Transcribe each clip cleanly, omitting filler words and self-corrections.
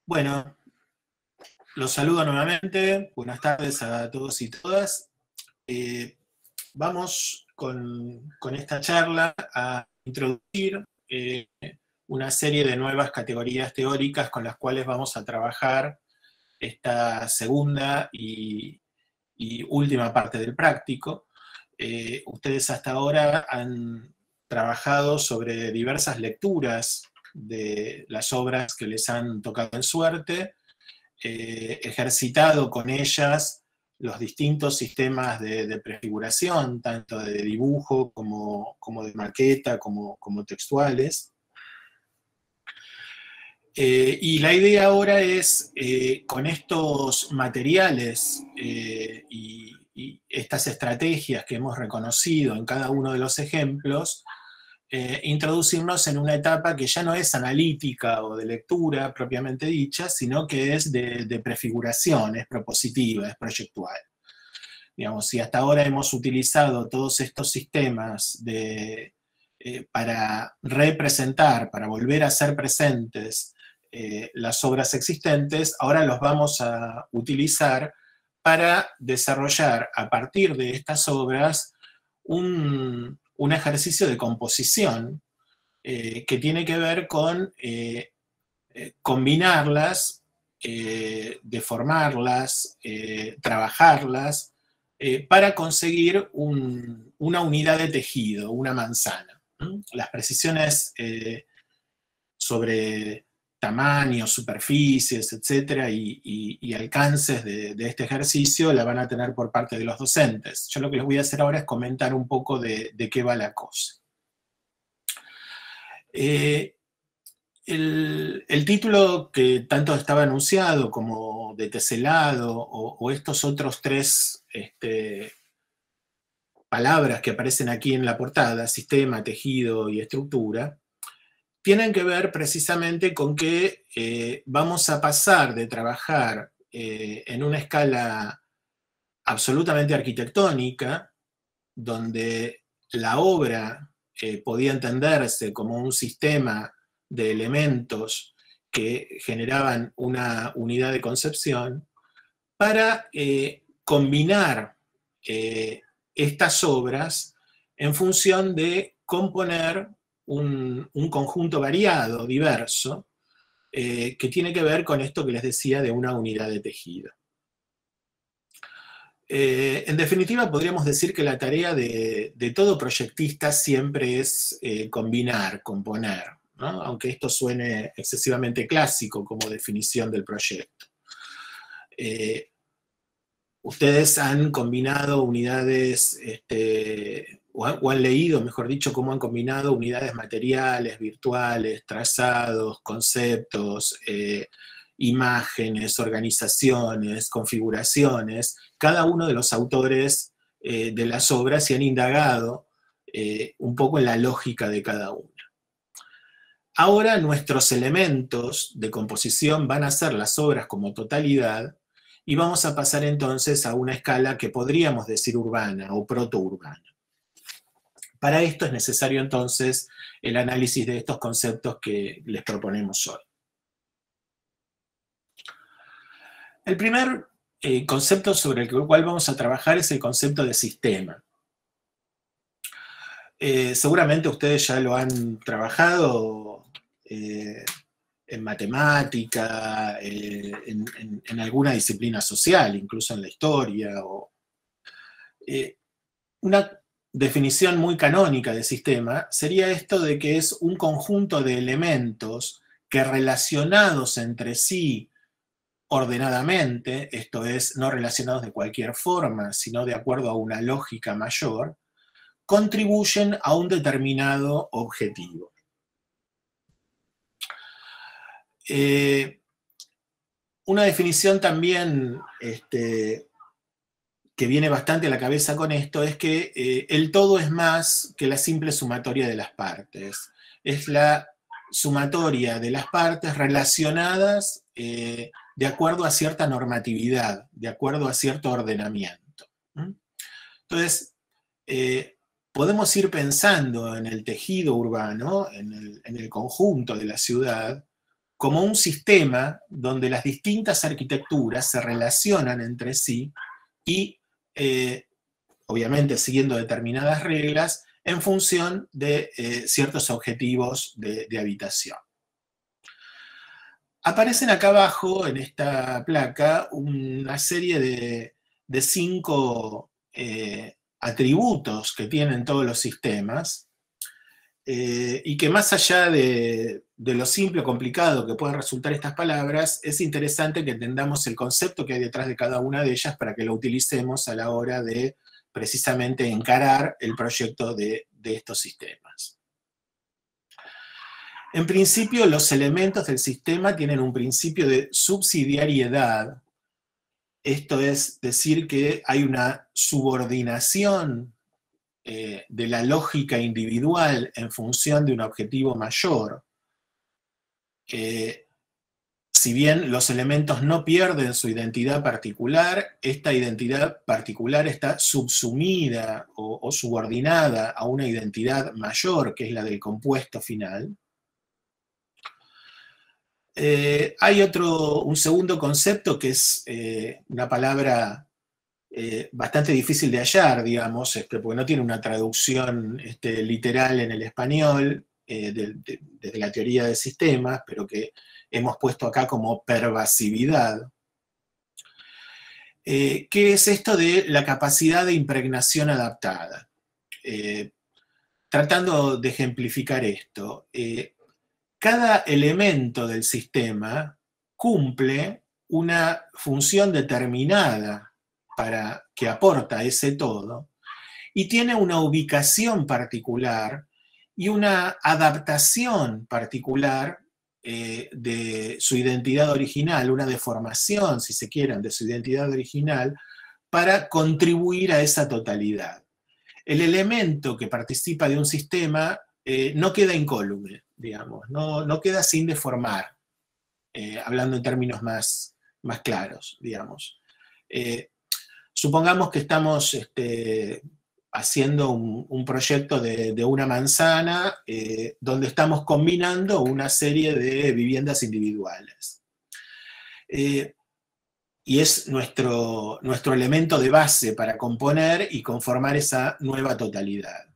Bueno, los saludo nuevamente. Buenas tardes a todos y todas. Vamos con esta charla a introducir una serie de nuevas categorías teóricas con las cuales vamos a trabajar esta segunda y última parte del práctico. Ustedes hasta ahora han trabajado sobre diversas lecturas de las obras que les han tocado en suerte, ejercitado con ellas los distintos sistemas de prefiguración, tanto de dibujo como de maqueta, como textuales. Y la idea ahora es, con estos materiales y estas estrategias que hemos reconocido en cada uno de los ejemplos, introducirnos en una etapa que ya no es analítica o de lectura propiamente dicha, sino que es de prefiguración, es propositiva, es proyectual. Digamos, si hasta ahora hemos utilizado todos estos sistemas para representar, para volver a ser presentes las obras existentes, ahora los vamos a utilizar para desarrollar a partir de estas obras un ejercicio de composición que tiene que ver con combinarlas, deformarlas, trabajarlas, para conseguir una unidad de tejido, una manzana. Las precisiones sobre tamaños, superficies, etcétera, y alcances de este ejercicio la van a tener por parte de los docentes. Yo lo que les voy a hacer ahora es comentar un poco de qué va la cosa. El título que tanto estaba anunciado como de teselado o estos otros tres palabras que aparecen aquí en la portada, sistema, tejido y estructura, tienen que ver precisamente con que vamos a pasar de trabajar en una escala absolutamente arquitectónica, donde la obra podía entenderse como un sistema de elementos que generaban una unidad de concepción, para combinar estas obras en función de componer un conjunto variado, diverso, que tiene que ver con esto que les decía de una unidad de tejido. En definitiva, podríamos decir que la tarea de todo proyectista siempre es combinar, componer, ¿no? Aunque esto suene excesivamente clásico como definición del proyecto. Ustedes han combinado unidades, o han leído, mejor dicho, cómo han combinado unidades materiales, virtuales, trazados, conceptos, imágenes, organizaciones, configuraciones, cada uno de los autores de las obras, y han indagado un poco en la lógica de cada una. Ahora nuestros elementos de composición van a ser las obras como totalidad, y vamos a pasar entonces a una escala que podríamos decir urbana o protourbana. Para esto es necesario entonces el análisis de estos conceptos que les proponemos hoy. El primer concepto sobre el cual vamos a trabajar es el concepto de sistema. Seguramente ustedes ya lo han trabajado en matemática, en alguna disciplina social, incluso en la historia. Una definición muy canónica de sistema sería esto de que es un conjunto de elementos que, relacionados entre sí ordenadamente, esto es, no relacionados de cualquier forma, sino de acuerdo a una lógica mayor, contribuyen a un determinado objetivo. Una definición también que viene bastante a la cabeza con esto es que el todo es más que la simple sumatoria de las partes. Es la sumatoria de las partes relacionadas de acuerdo a cierta normatividad, de acuerdo a cierto ordenamiento. Entonces, podemos ir pensando en el tejido urbano, en el conjunto de la ciudad, como un sistema donde las distintas arquitecturas se relacionan entre sí y, obviamente siguiendo determinadas reglas, en función de ciertos objetivos de habitación. Aparecen acá abajo, en esta placa, una serie de 5 atributos que tienen todos los sistemas, y que más allá de lo simple o complicado que pueden resultar estas palabras, es interesante que entendamos el concepto que hay detrás de cada una de ellas para que lo utilicemos a la hora de precisamente encarar el proyecto de estos sistemas. En principio, los elementos del sistema tienen un principio de subsidiariedad. Esto es decir que hay una subordinación de la lógica individual en función de un objetivo mayor. Si bien los elementos no pierden su identidad particular, esta identidad particular está subsumida o subordinada a una identidad mayor, que es la del compuesto final. Hay un segundo concepto que es una palabra bastante difícil de hallar, digamos, porque no tiene una traducción literal en el español desde la teoría de sistemas, pero que hemos puesto acá como pervasividad. ¿Qué es esto de la capacidad de impregnación adaptada? Tratando de ejemplificar esto, cada elemento del sistema cumple una función determinada que aporta ese todo, y tiene una ubicación particular y una adaptación particular de su identidad original, una deformación, si se quieren, de su identidad original, para contribuir a esa totalidad. El elemento que participa de un sistema no queda incólume, digamos, no queda sin deformar, hablando en términos más claros, digamos. Supongamos que estamos haciendo un proyecto de una manzana donde estamos combinando una serie de viviendas individuales. Y es nuestro elemento de base para componer y conformar esa nueva totalidad.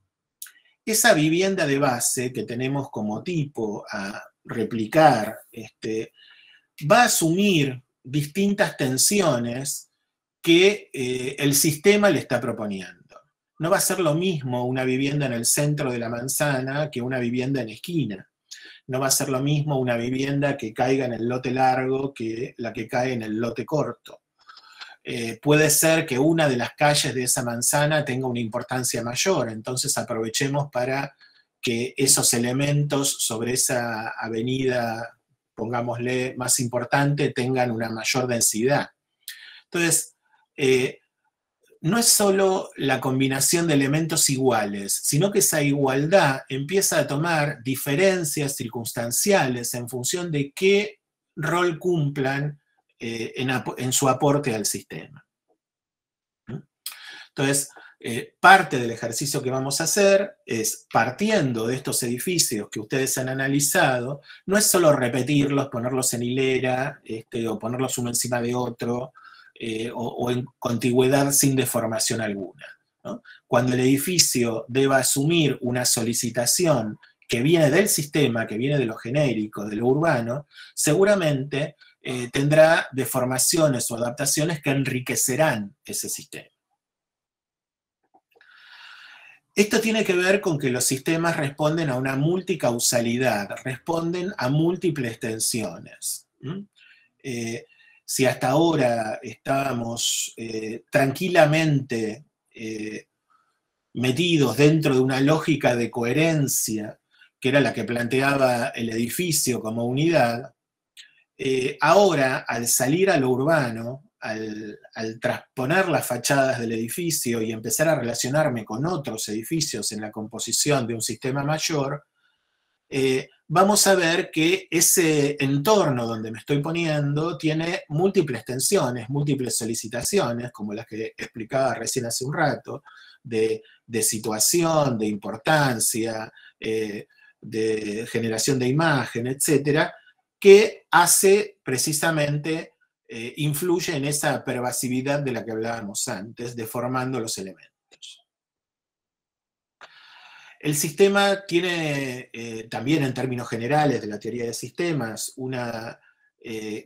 Esa vivienda de base que tenemos como tipo a replicar va a asumir distintas tensiones que el sistema le está proponiendo. No va a ser lo mismo una vivienda en el centro de la manzana que una vivienda en esquina. No va a ser lo mismo una vivienda que caiga en el lote largo que la que cae en el lote corto. Puede ser que una de las calles de esa manzana tenga una importancia mayor, entonces aprovechemos para que esos elementos sobre esa avenida, pongámosle, más importante, tengan una mayor densidad. Entonces, no es solo la combinación de elementos iguales, sino que esa igualdad empieza a tomar diferencias circunstanciales en función de qué rol cumplan en su aporte al sistema. Entonces, parte del ejercicio que vamos a hacer es, partiendo de estos edificios que ustedes han analizado, no es solo repetirlos, ponerlos en hilera, o ponerlos uno encima de otro, o en contigüedad sin deformación alguna, ¿no? Cuando el edificio deba asumir una solicitación que viene del sistema, que viene de lo genérico, de lo urbano, seguramente tendrá deformaciones o adaptaciones que enriquecerán ese sistema. Esto tiene que ver con que los sistemas responden a una multicausalidad, responden a múltiples tensiones. Si hasta ahora estábamos tranquilamente metidos dentro de una lógica de coherencia, que era la que planteaba el edificio como unidad, ahora, al salir a lo urbano, al transponer las fachadas del edificio y empezar a relacionarme con otros edificios en la composición de un sistema mayor, vamos a ver que ese entorno donde me estoy poniendo tiene múltiples tensiones, múltiples solicitaciones, como las que explicaba recién hace un rato, de situación, de importancia, de generación de imagen, etcétera, que hace precisamente, influye en esa pervasividad de la que hablábamos antes, deformando los elementos. El sistema tiene, también en términos generales de la teoría de sistemas, una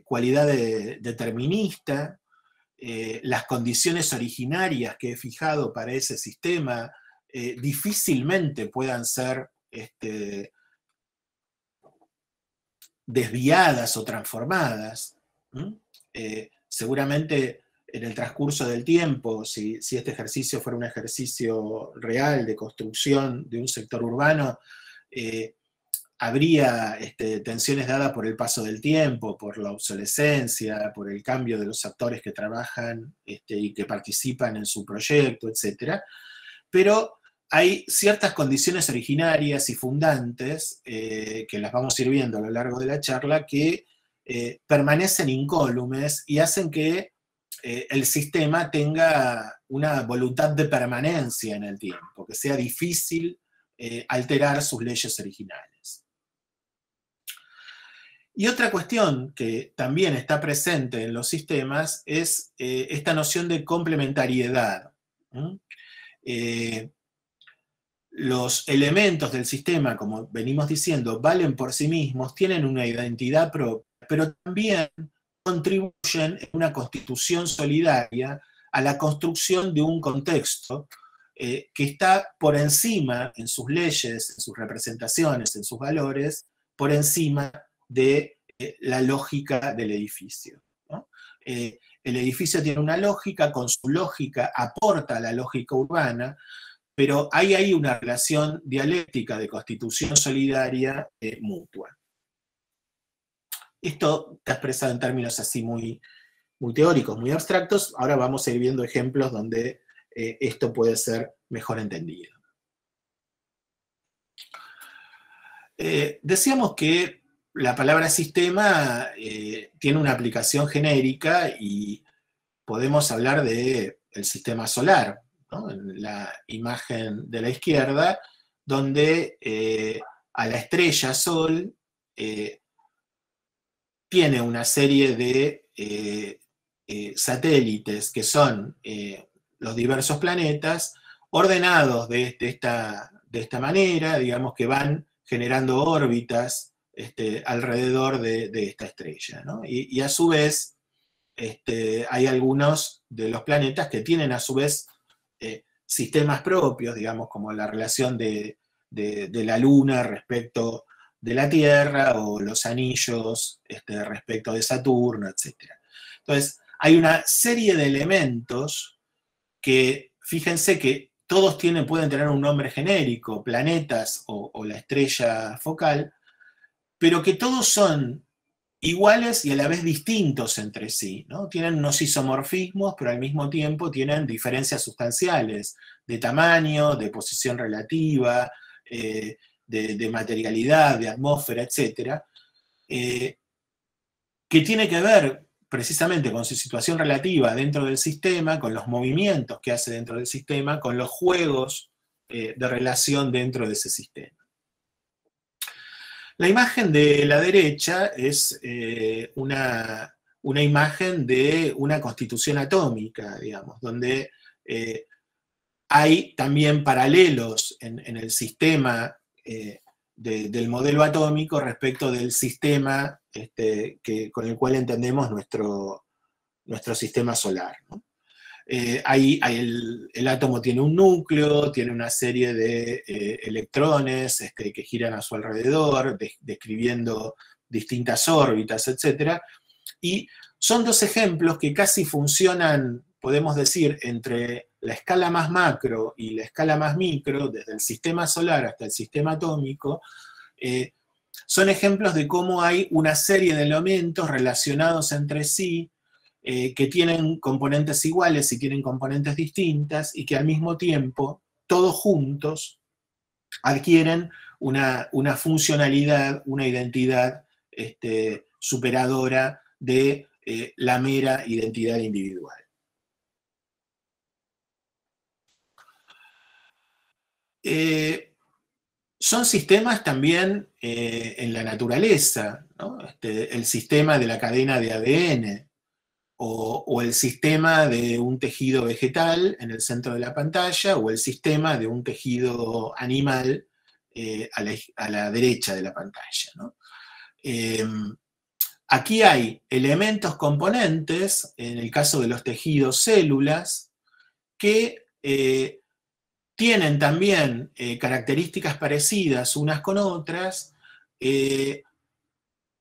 cualidad determinista. Las condiciones originarias que he fijado para ese sistema difícilmente puedan ser desviadas o transformadas. Seguramente en el transcurso del tiempo, si este ejercicio fuera un ejercicio real de construcción de un sector urbano, habría tensiones dadas por el paso del tiempo, por la obsolescencia, por el cambio de los actores que trabajan y que participan en su proyecto, etc. Pero hay ciertas condiciones originarias y fundantes, que las vamos a ir viendo a lo largo de la charla, que permanecen incólumes y hacen que el sistema tenga una voluntad de permanencia en el tiempo, que sea difícil alterar sus leyes originales. Y otra cuestión que también está presente en los sistemas es esta noción de complementariedad. Los elementos del sistema, como venimos diciendo, valen por sí mismos, tienen una identidad propia, pero también contribuyen en una constitución solidaria a la construcción de un contexto que está por encima, en sus leyes, en sus representaciones, en sus valores, por encima de la lógica del edificio, ¿no? El edificio tiene una lógica, con su lógica aporta a la lógica urbana, pero hay ahí una relación dialéctica de constitución solidaria mutua. Esto está expresado en términos así muy, muy teóricos, muy abstractos. Ahora vamos a ir viendo ejemplos donde esto puede ser mejor entendido. Decíamos que la palabra sistema tiene una aplicación genérica y podemos hablar del sistema solar, ¿no? En la imagen de la izquierda, donde a la estrella Sol tiene una serie de satélites que son los diversos planetas, ordenados de esta manera, digamos que van generando órbitas alrededor de esta estrella, ¿no? Y a su vez, hay algunos de los planetas que tienen a su vez sistemas propios, digamos, como la relación de la Luna respecto de la Tierra, o los anillos respecto de Saturno, etc. Entonces, hay una serie de elementos que, fíjense que todos pueden tener un nombre genérico, planetas o la estrella focal, pero que todos son iguales y a la vez distintos entre sí, ¿no? Tienen unos isomorfismos, pero al mismo tiempo tienen diferencias sustanciales de tamaño, de posición relativa, de materialidad, de atmósfera, etc., que tiene que ver precisamente con su situación relativa dentro del sistema, con los movimientos que hace dentro del sistema, con los juegos de relación dentro de ese sistema. La imagen de la derecha es una imagen de una constitución atómica, digamos, donde hay también paralelos en el sistema del modelo atómico respecto del sistema con el cual entendemos nuestro sistema solar, ¿no? El átomo tiene un núcleo, tiene una serie de electrones que giran a su alrededor, describiendo distintas órbitas, etc. Y son dos ejemplos que casi funcionan, podemos decir, entre la escala más macro y la escala más micro, desde el sistema solar hasta el sistema atómico. Son ejemplos de cómo hay una serie de elementos relacionados entre sí, que tienen componentes iguales y tienen componentes distintas, y que al mismo tiempo, todos juntos, adquieren una funcionalidad, una identidad superadora de la mera identidad individual. Son sistemas también en la naturaleza, ¿no? El sistema de la cadena de ADN o el sistema de un tejido vegetal en el centro de la pantalla o el sistema de un tejido animal a la derecha de la pantalla, ¿no? Aquí hay elementos componentes, en el caso de los tejidos, células, que tienen también características parecidas unas con otras,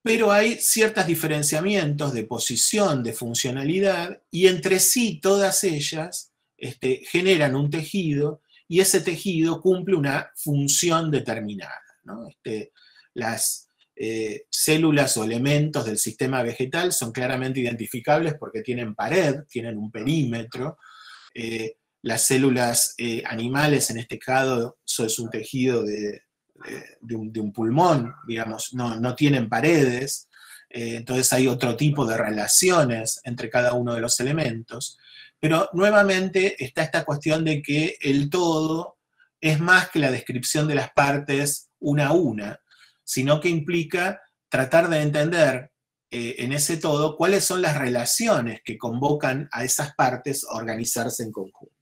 pero hay ciertos diferenciamientos de posición, de funcionalidad, y entre sí todas ellas generan un tejido, y ese tejido cumple una función determinada, ¿no? Las células o elementos del sistema vegetal son claramente identificables porque tienen pared, tienen un perímetro. Las células animales, en este caso, eso es un tejido de un pulmón, digamos, no tienen paredes, entonces hay otro tipo de relaciones entre cada uno de los elementos, pero nuevamente está esta cuestión de que el todo es más que la descripción de las partes una a una, sino que implica tratar de entender en ese todo cuáles son las relaciones que convocan a esas partes a organizarse en conjunto.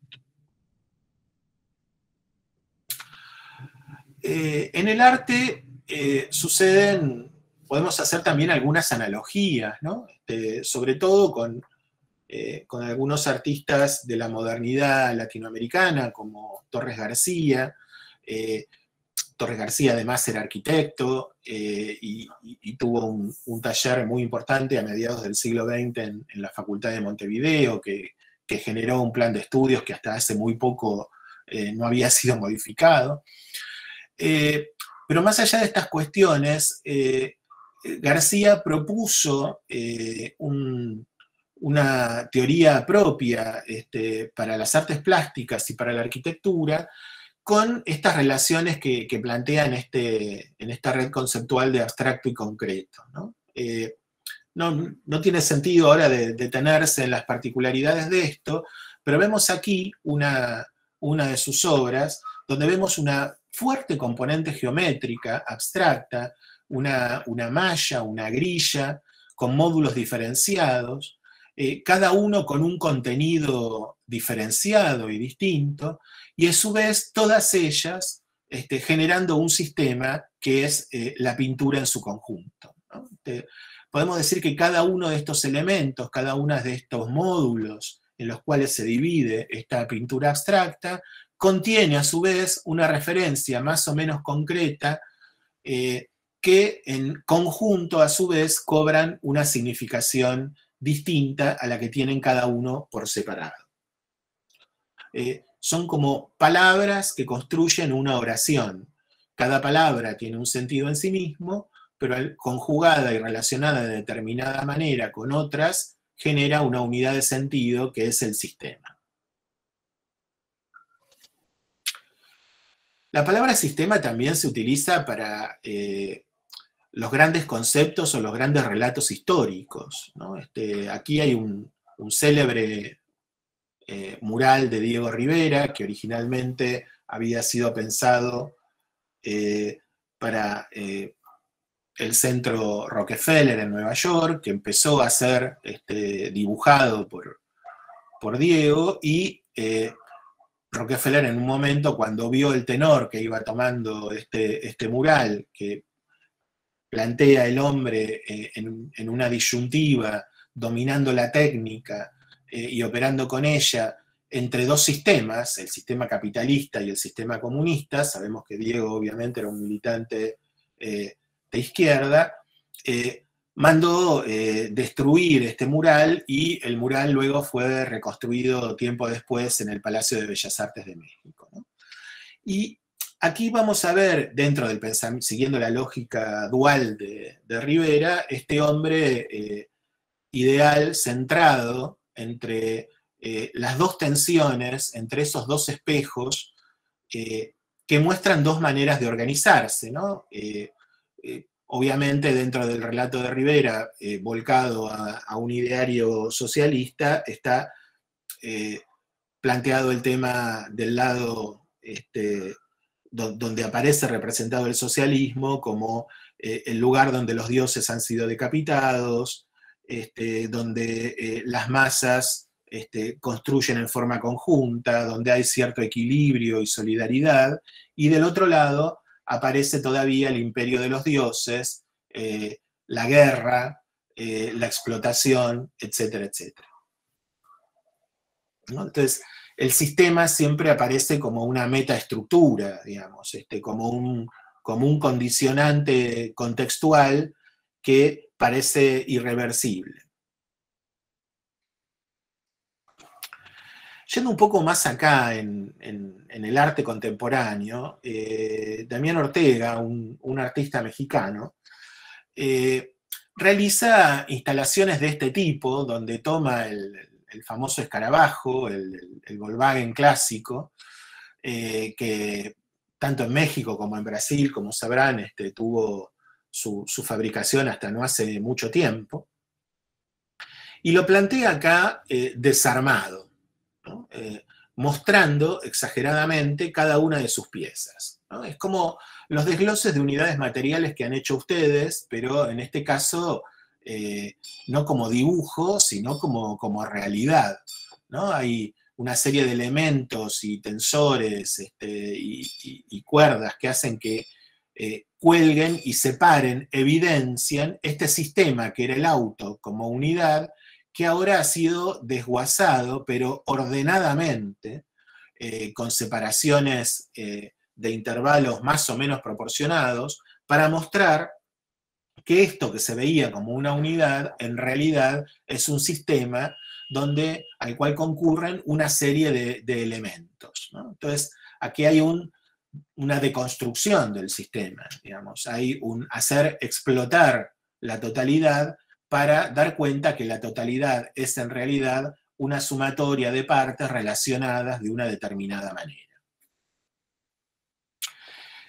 En el arte suceden, podemos hacer también algunas analogías, ¿no? Sobre todo con algunos artistas de la modernidad latinoamericana, como Torres García. Torres García además era arquitecto y tuvo un taller muy importante a mediados del siglo XX en la Facultad de Montevideo, que generó un plan de estudios que hasta hace muy poco no había sido modificado. Pero más allá de estas cuestiones, García propuso una teoría propia para las artes plásticas y para la arquitectura con estas relaciones que plantea en esta red conceptual de abstracto y concreto, ¿no? No tiene sentido ahora detenerse en las particularidades de esto, pero vemos aquí una de sus obras donde vemos una fuerte componente geométrica, abstracta, una malla, una grilla, con módulos diferenciados, cada uno con un contenido diferenciado y distinto, y a su vez todas ellas generando un sistema que es la pintura en su conjunto, ¿no? Podemos decir que cada uno de estos elementos, cada uno de estos módulos en los cuales se divide esta pintura abstracta, contiene a su vez una referencia más o menos concreta que en conjunto a su vez cobran una significación distinta a la que tienen cada uno por separado. Son como palabras que construyen una oración. Cada palabra tiene un sentido en sí mismo, pero conjugada y relacionada de determinada manera con otras, genera una unidad de sentido que es el sistema. La palabra sistema también se utiliza para los grandes conceptos o los grandes relatos históricos, ¿no? Aquí hay un célebre mural de Diego Rivera, que originalmente había sido pensado para el centro Rockefeller en Nueva York, que empezó a ser dibujado por Diego, y Rockefeller en un momento, cuando vio el tenor que iba tomando este mural, que plantea el hombre en una disyuntiva, dominando la técnica y operando con ella entre dos sistemas, el sistema capitalista y el sistema comunista, sabemos que Diego obviamente era un militante de izquierda, mandó destruir este mural y el mural luego fue reconstruido tiempo después en el Palacio de Bellas Artes de México, ¿no? Y aquí vamos a ver, dentro del pensamiento, siguiendo la lógica dual de Rivera, este hombre ideal, centrado entre las dos tensiones, entre esos dos espejos, que muestran dos maneras de organizarse, ¿no? Obviamente dentro del relato de Rivera, volcado a un ideario socialista, está planteado el tema del lado donde aparece representado el socialismo como el lugar donde los dioses han sido decapitados, donde las masas construyen en forma conjunta, donde hay cierto equilibrio y solidaridad, y del otro lado aparece todavía el imperio de los dioses, la guerra, la explotación, etcétera, etcétera. ¿No? Entonces, el sistema siempre aparece como una metaestructura, digamos, como un condicionante contextual que parece irreversible. Yendo un poco más acá en el arte contemporáneo, Damián Ortega, un artista mexicano, realiza instalaciones de este tipo, donde toma el famoso escarabajo, el Volkswagen clásico, que tanto en México como en Brasil, como sabrán, tuvo su fabricación hasta no hace mucho tiempo, y lo plantea acá desarmado, ¿no? Mostrando exageradamente cada una de sus piezas, ¿no? Es como los desgloses de unidades materiales que han hecho ustedes, pero en este caso no como dibujo, sino como realidad, ¿no? Hay una serie de elementos y tensores y cuerdas que hacen que cuelguen y separen, evidencian este sistema que era el auto como unidad, que ahora ha sido desguazado, pero ordenadamente, con separaciones de intervalos más o menos proporcionados, para mostrar que esto que se veía como una unidad, en realidad es un sistema al cual concurren una serie de elementos, ¿no? Entonces, aquí hay una deconstrucción del sistema, digamos, hay un hacer explotar la totalidad para dar cuenta que la totalidad es en realidad una sumatoria de partes relacionadas de una determinada manera.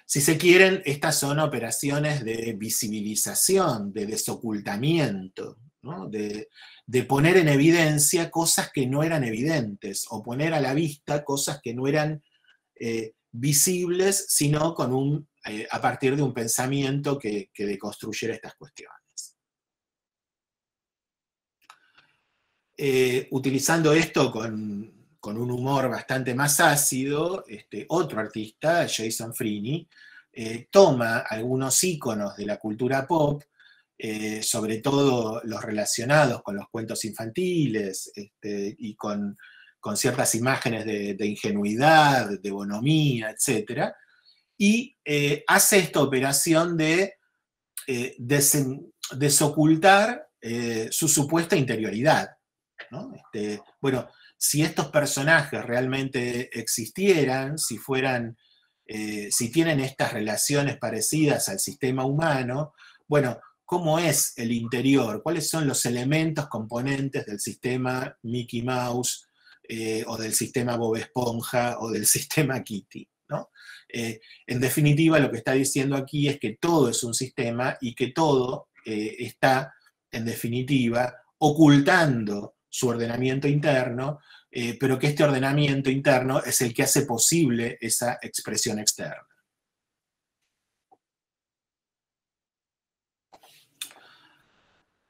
Si se quieren, estas son operaciones de visibilización, de desocultamiento, ¿no? de poner en evidencia cosas que no eran evidentes, o poner a la vista cosas que no eran visibles, sino a partir de un pensamiento que deconstruyera estas cuestiones. Utilizando esto con un humor bastante más ácido, otro artista, Jason Frini, toma algunos íconos de la cultura pop, sobre todo los relacionados con los cuentos infantiles y con ciertas imágenes de ingenuidad, de bonomía, etc. Y hace esta operación de desocultar su supuesta interioridad, ¿no? Bueno, si estos personajes realmente existieran, si tienen estas relaciones parecidas al sistema humano, bueno, ¿cómo es el interior? ¿Cuáles son los elementos componentes del sistema Mickey Mouse, o del sistema Bob Esponja, o del sistema Kitty, ¿no? En definitiva, lo que está diciendo aquí es que todo es un sistema y que todo está, en definitiva, ocultando su ordenamiento interno, pero que este ordenamiento interno es el que hace posible esa expresión externa.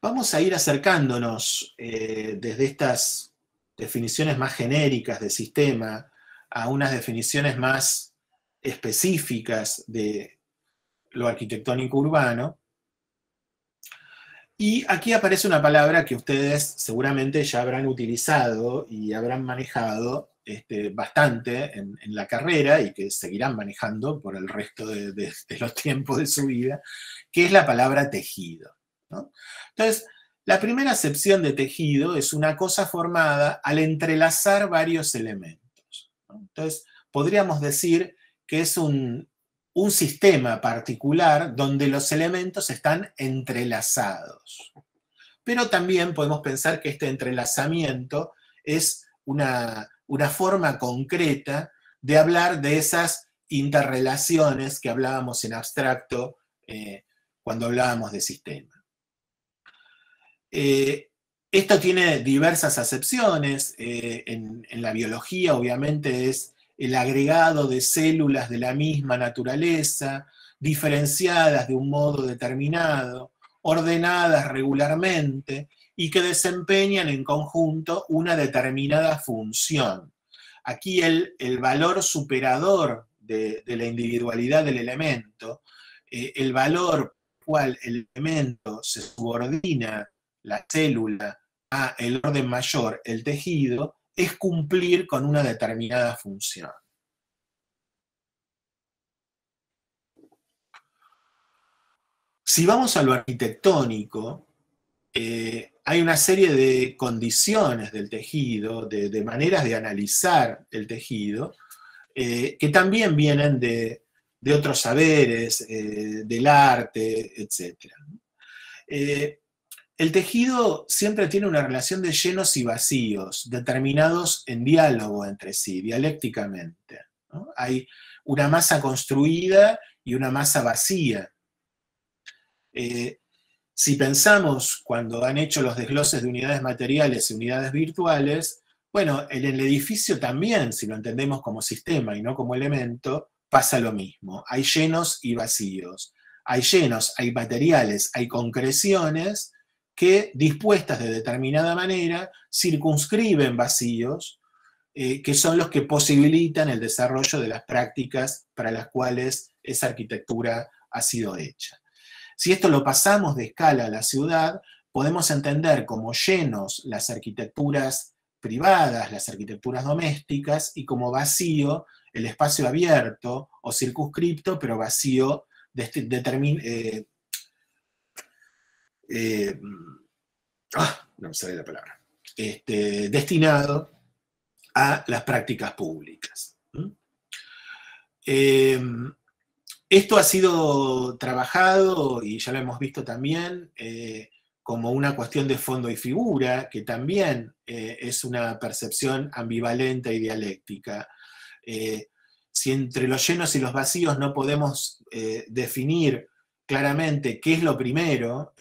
Vamos a ir acercándonos desde estas definiciones más genéricas de sistema a unas definiciones más específicas de lo arquitectónico urbano. Y aquí aparece una palabra que ustedes seguramente ya habrán utilizado y habrán manejado bastante en la carrera y que seguirán manejando por el resto de los tiempos de su vida, que es la palabra tejido, ¿no? Entonces, la primera acepción de tejido es una cosa formada al entrelazar varios elementos, ¿no? Entonces, podríamos decir que es un sistema particular donde los elementos están entrelazados. Pero también podemos pensar que este entrelazamiento es una forma concreta de hablar de esas interrelaciones que hablábamos en abstracto cuando hablábamos de sistema. Esto tiene diversas acepciones. En la biología, obviamente, es el agregado de células de la misma naturaleza, diferenciadas de un modo determinado, ordenadas regularmente y que desempeñan en conjunto una determinada función. Aquí el valor superador de la individualidad del elemento, el valor cual el elemento se subordina, la célula, a el orden mayor, el tejido, es cumplir con una determinada función. Si vamos a lo arquitectónico, hay una serie de condiciones del tejido, de maneras de analizar el tejido, que también vienen de otros saberes, del arte, etc. El tejido siempre tiene una relación de llenos y vacíos, determinados en diálogo entre sí, dialécticamente, ¿no? Hay una masa construida y una masa vacía. Si pensamos cuando han hecho los desgloses de unidades materiales y unidades virtuales, bueno, en el edificio también, si lo entendemos como sistema y no como elemento, pasa lo mismo. Hay llenos y vacíos. Hay llenos, hay materiales, hay concreciones que, dispuestas de determinada manera, circunscriben vacíos, que son los que posibilitan el desarrollo de las prácticas para las cuales esa arquitectura ha sido hecha. Si esto lo pasamos de escala a la ciudad, podemos entender como llenos las arquitecturas privadas, las arquitecturas domésticas, y como vacío el espacio abierto o circunscripto, pero vacío no me sale la palabra, destinado a las prácticas públicas. Esto ha sido trabajado, y ya lo hemos visto también, como una cuestión de fondo y figura, que también es una percepción ambivalente y dialéctica. Si entre los llenos y los vacíos no podemos definir claramente qué es lo primero,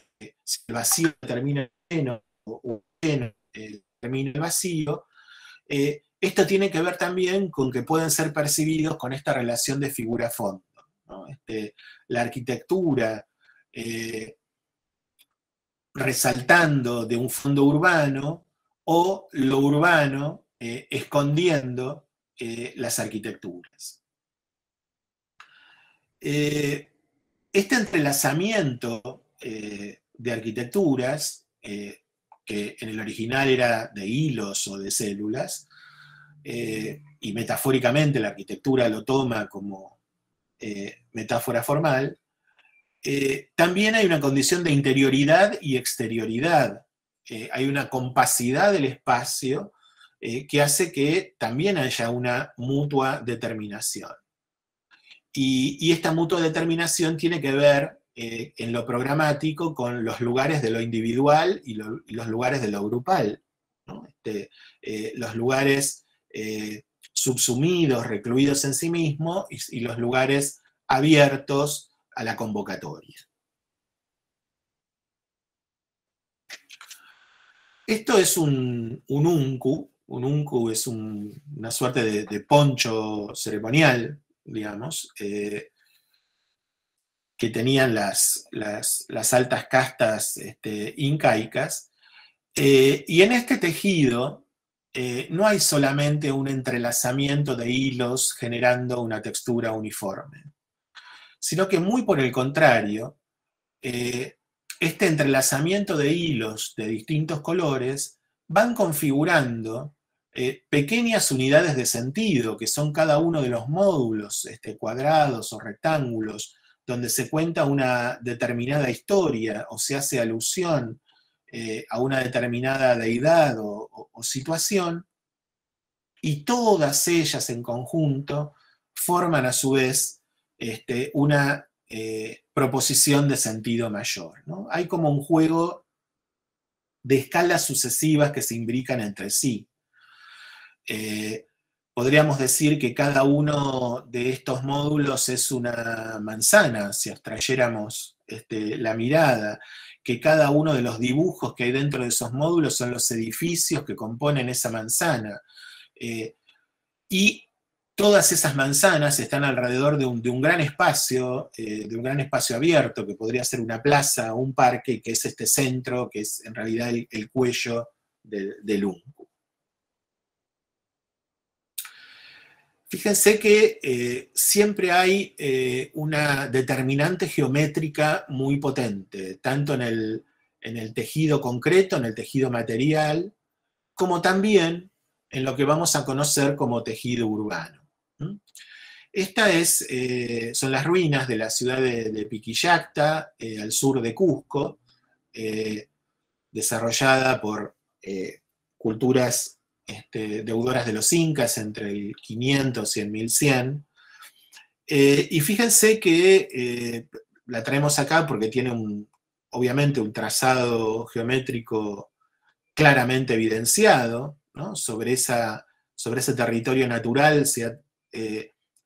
si el vacío determina el lleno o el lleno determina el vacío, esto tiene que ver también con que pueden ser percibidos con esta relación de figura-fondo, ¿no? La arquitectura resaltando de un fondo urbano, o lo urbano escondiendo las arquitecturas. Este entrelazamiento de arquitecturas, que en el original era de hilos o de células, y metafóricamente la arquitectura lo toma como metáfora formal, también hay una condición de interioridad y exterioridad. Hay una compacidad del espacio que hace que también haya una mutua determinación. Y esta mutua determinación tiene que ver en lo programático con los lugares de lo individual y los lugares de lo grupal, ¿no? Los lugares subsumidos, recluidos en sí mismos, y los lugares abiertos a la convocatoria. Esto es un unku. Un unku es una suerte de poncho ceremonial, digamos, que tenían las altas castas incaicas. Y en este tejido no hay solamente un entrelazamiento de hilos generando una textura uniforme, sino que muy por el contrario, este entrelazamiento de hilos de distintos colores van configurando pequeñas unidades de sentido, que son cada uno de los módulos, cuadrados o rectángulos, donde se cuenta una determinada historia o se hace alusión a una determinada deidad o situación, y todas ellas en conjunto forman a su vez una proposición de sentido mayor, ¿no? Hay como un juego de escalas sucesivas que se imbrican entre sí. Podríamos decir que cada uno de estos módulos es una manzana, si abstrayéramos la mirada, que cada uno de los dibujos que hay dentro de esos módulos son los edificios que componen esa manzana. Y Todas esas manzanas están alrededor de un gran espacio abierto, que podría ser una plaza o un parque, que es este centro, que es en realidad el cuello del UNCU. Fíjense que siempre hay una determinante geométrica muy potente, tanto en el tejido concreto, en el tejido material, como también en lo que vamos a conocer como tejido urbano. Estas son las ruinas de la ciudad de Piquillacta, al sur de Cusco, desarrollada por culturas deudoras de los incas entre el 500 y el 1100. Y fíjense que la traemos acá porque tiene obviamente un trazado geométrico claramente evidenciado, ¿no? Sobre ese territorio natural se ha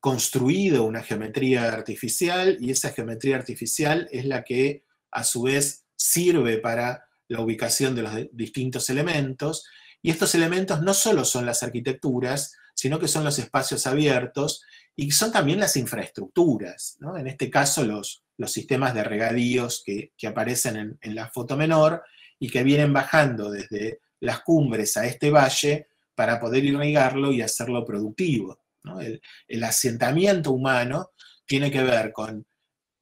construido una geometría artificial, y esa geometría artificial es la que a su vez sirve para la ubicación de los distintos elementos, y estos elementos no solo son las arquitecturas, sino que son los espacios abiertos y son también las infraestructuras, ¿no? En este caso los sistemas de regadíos que aparecen en la foto menor y que vienen bajando desde las cumbres a este valle para poder irrigarlo y hacerlo productivo, ¿no? El asentamiento humano tiene que ver con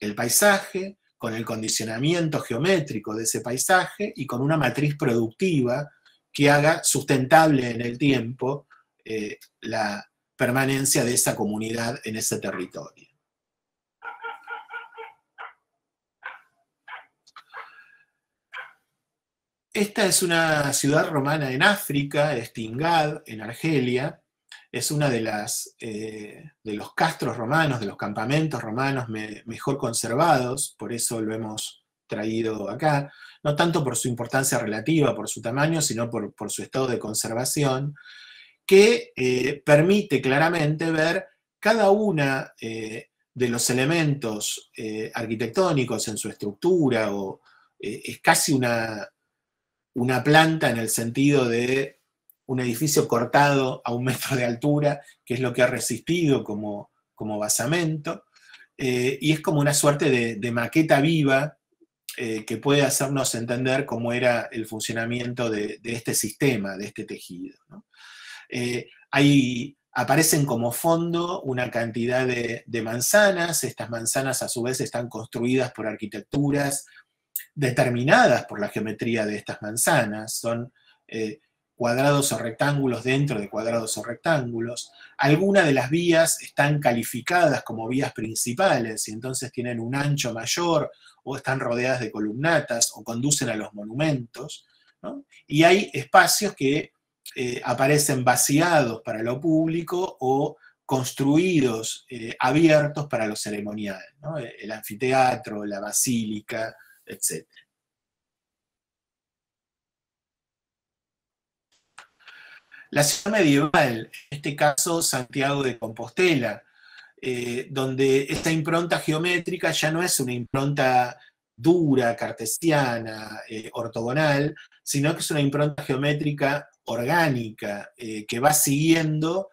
el paisaje, con el condicionamiento geométrico de ese paisaje y con una matriz productiva que haga sustentable en el tiempo la permanencia de esa comunidad en ese territorio. Esta es una ciudad romana en África, es Tingad, en Argelia. Es una de los castros romanos, de los campamentos romanos mejor conservados, por eso lo hemos traído acá, no tanto por su importancia relativa, por su tamaño, sino por su estado de conservación, que permite claramente ver cada una de los elementos arquitectónicos en su estructura, o es casi una planta en el sentido de un edificio cortado a 1 metro de altura, que es lo que ha resistido como basamento, y es como una suerte de maqueta viva que puede hacernos entender cómo era el funcionamiento de este sistema, de este tejido, ¿no? Aparecen como fondo una cantidad de manzanas. Estas manzanas a su vez están construidas por arquitecturas determinadas por la geometría de estas manzanas. Son cuadrados o rectángulos dentro de cuadrados o rectángulos. Algunas de las vías están calificadas como vías principales y entonces tienen un ancho mayor, o están rodeadas de columnatas o conducen a los monumentos, ¿no? Y hay espacios que aparecen vaciados para lo público o construidos abiertos para lo ceremonial, ¿no? El anfiteatro, la basílica, etc. La ciudad medieval, en este caso Santiago de Compostela, donde esta impronta geométrica ya no es una impronta dura, cartesiana, ortogonal, sino que es una impronta geométrica orgánica, que va siguiendo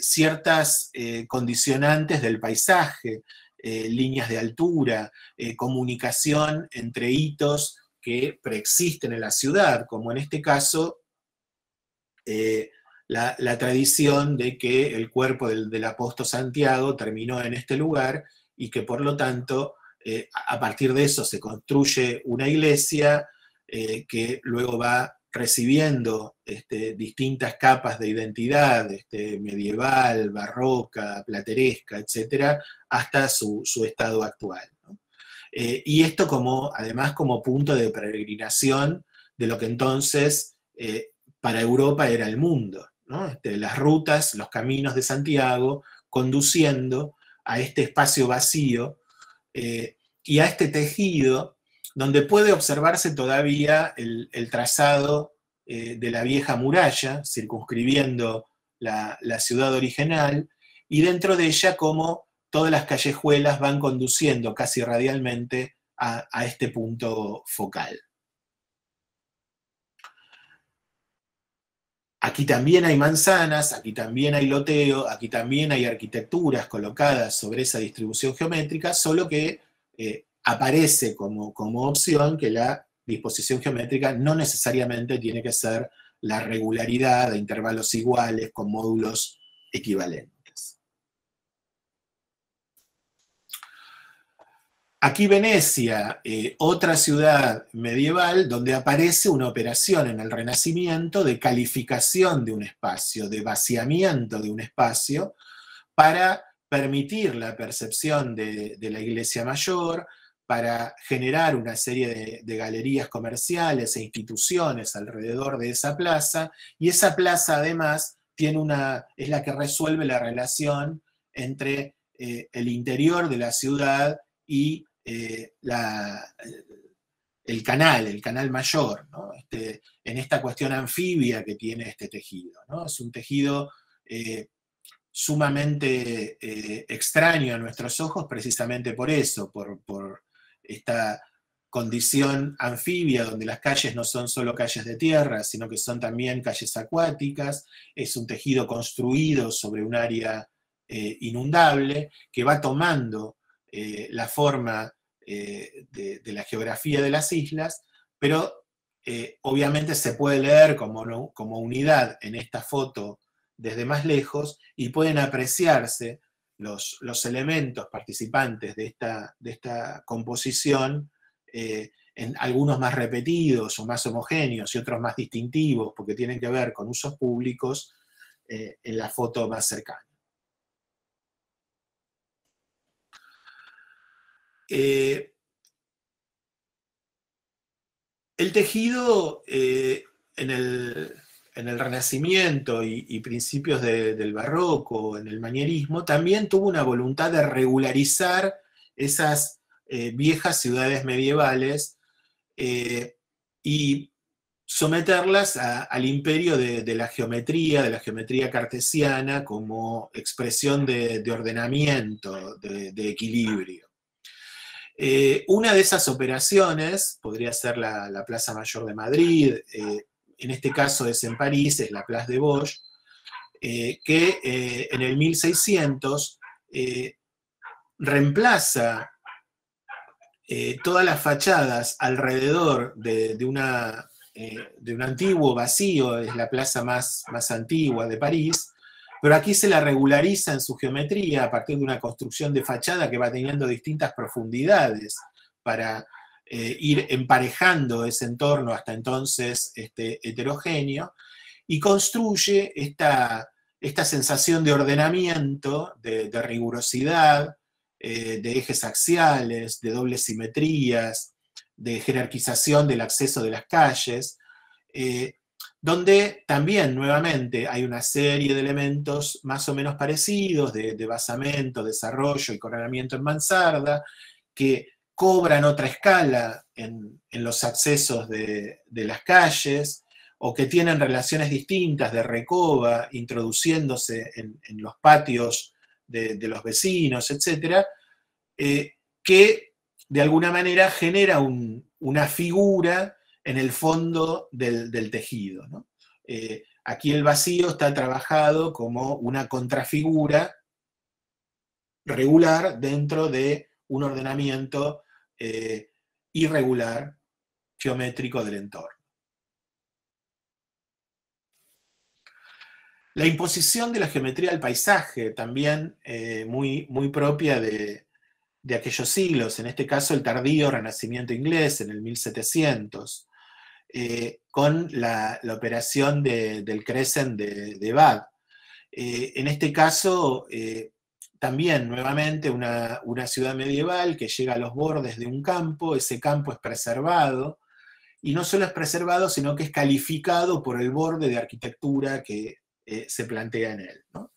ciertas condicionantes del paisaje, líneas de altura, comunicación entre hitos que preexisten en la ciudad, como en este caso la tradición de que el cuerpo del apóstol Santiago terminó en este lugar y que por lo tanto a partir de eso se construye una iglesia que luego va recibiendo distintas capas de identidad, medieval, barroca, plateresca, etcétera, hasta su estado actual, ¿no? Y esto además como punto de peregrinación de lo que entonces para Europa era el mundo, ¿no? Las rutas, los caminos de Santiago conduciendo a este espacio vacío y a este tejido donde puede observarse todavía el trazado de la vieja muralla, circunscribiendo la ciudad original, y dentro de ella como todas las callejuelas van conduciendo casi radialmente a este punto focal. Aquí también hay manzanas, aquí también hay loteo, aquí también hay arquitecturas colocadas sobre esa distribución geométrica, solo que aparece como opción que la disposición geométrica no necesariamente tiene que ser la regularidad de intervalos iguales con módulos equivalentes. Aquí Venecia, otra ciudad medieval donde aparece una operación en el Renacimiento de calificación de un espacio, de vaciamiento de un espacio, para permitir la percepción de la iglesia mayor, para generar una serie de galerías comerciales e instituciones alrededor de esa plaza, y esa plaza además es la que resuelve la relación entre el interior de la ciudad y el canal mayor, ¿no? En esta cuestión anfibia que tiene este tejido, ¿no? Es un tejido sumamente extraño a nuestros ojos precisamente por eso, por esta condición anfibia donde las calles no son solo calles de tierra, sino que son también calles acuáticas. Es un tejido construido sobre un área inundable que va tomando la forma de la geografía de las islas, pero obviamente se puede leer como unidad en esta foto desde más lejos y pueden apreciarse los elementos participantes de esta composición, en algunos más repetidos o más homogéneos y otros más distintivos porque tienen que ver con usos públicos, en la foto más cercana. El tejido en el Renacimiento y principios del Barroco, en el manierismo, también tuvo una voluntad de regularizar esas viejas ciudades medievales y someterlas al imperio de la geometría cartesiana como expresión de ordenamiento, de equilibrio. Una de esas operaciones podría ser la Plaza Mayor de Madrid, en este caso es en París, es la Place de Vosges, que en el 1600 reemplaza todas las fachadas alrededor de un antiguo vacío, es la plaza más antigua de París, pero aquí se la regulariza en su geometría a partir de una construcción de fachada que va teniendo distintas profundidades para ir emparejando ese entorno hasta entonces heterogéneo, y construye esta sensación de ordenamiento, de rigurosidad, de ejes axiales, de dobles simetrías, de jerarquización del acceso de las calles, donde también nuevamente hay una serie de elementos más o menos parecidos, de basamento, desarrollo y coronamiento en mansarda, que cobran otra escala en los accesos de las calles, o que tienen relaciones distintas de recoba, introduciéndose en los patios de los vecinos, etc., que de alguna manera genera una figura en el fondo del tejido, ¿no? Aquí el vacío está trabajado como una contrafigura regular dentro de un ordenamiento irregular geométrico del entorno. La imposición de la geometría al paisaje, también muy propia de aquellos siglos, en este caso el tardío Renacimiento inglés en el 1700, con la operación del Crescent de Bath. En este caso, también nuevamente una ciudad medieval que llega a los bordes de un campo, ese campo es preservado, y no solo es preservado, sino que es calificado por el borde de arquitectura que se plantea en él, ¿no?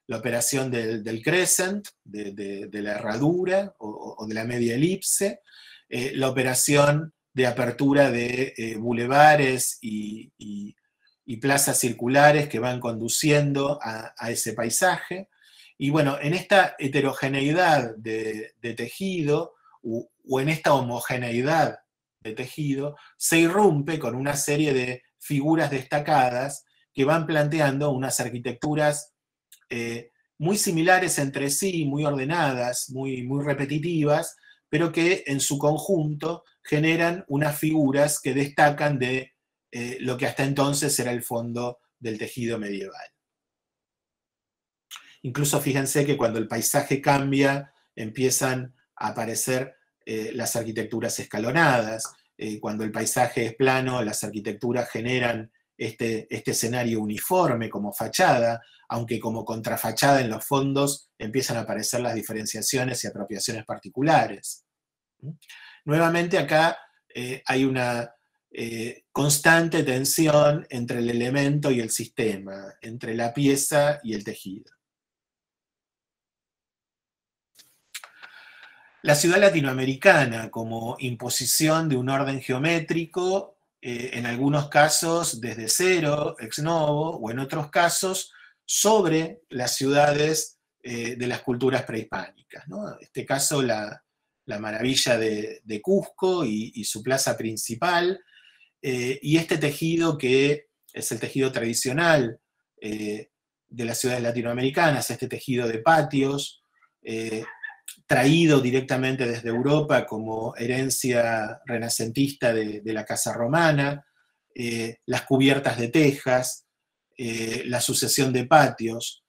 La operación del crescent, de la herradura o de la media elipse, la operación de apertura de bulevares y plazas circulares que van conduciendo a ese paisaje. Y bueno, en esta heterogeneidad de tejido o en esta homogeneidad de tejido, se irrumpe con una serie de figuras destacadas que van planteando unas arquitecturas muy similares entre sí, muy ordenadas, muy repetitivas, pero que en su conjunto generan unas figuras que destacan de lo que hasta entonces era el fondo del tejido medieval. Incluso fíjense que cuando el paisaje cambia, empiezan a aparecer las arquitecturas escalonadas. Cuando el paisaje es plano, las arquitecturas generan este escenario uniforme como fachada, aunque como contrafachada en los fondos empiezan a aparecer las diferenciaciones y apropiaciones particulares. Nuevamente acá hay una constante tensión entre el elemento y el sistema, entre la pieza y el tejido. La ciudad latinoamericana como imposición de un orden geométrico, en algunos casos desde cero, ex novo, o en otros casos sobre las ciudades de las culturas prehispánicas, ¿no? En este caso la maravilla de Cusco y su plaza principal, y este tejido que es el tejido tradicional de las ciudades latinoamericanas, este tejido de patios, traído directamente desde Europa como herencia renacentista de la casa romana, las cubiertas de tejas, la sucesión de patios,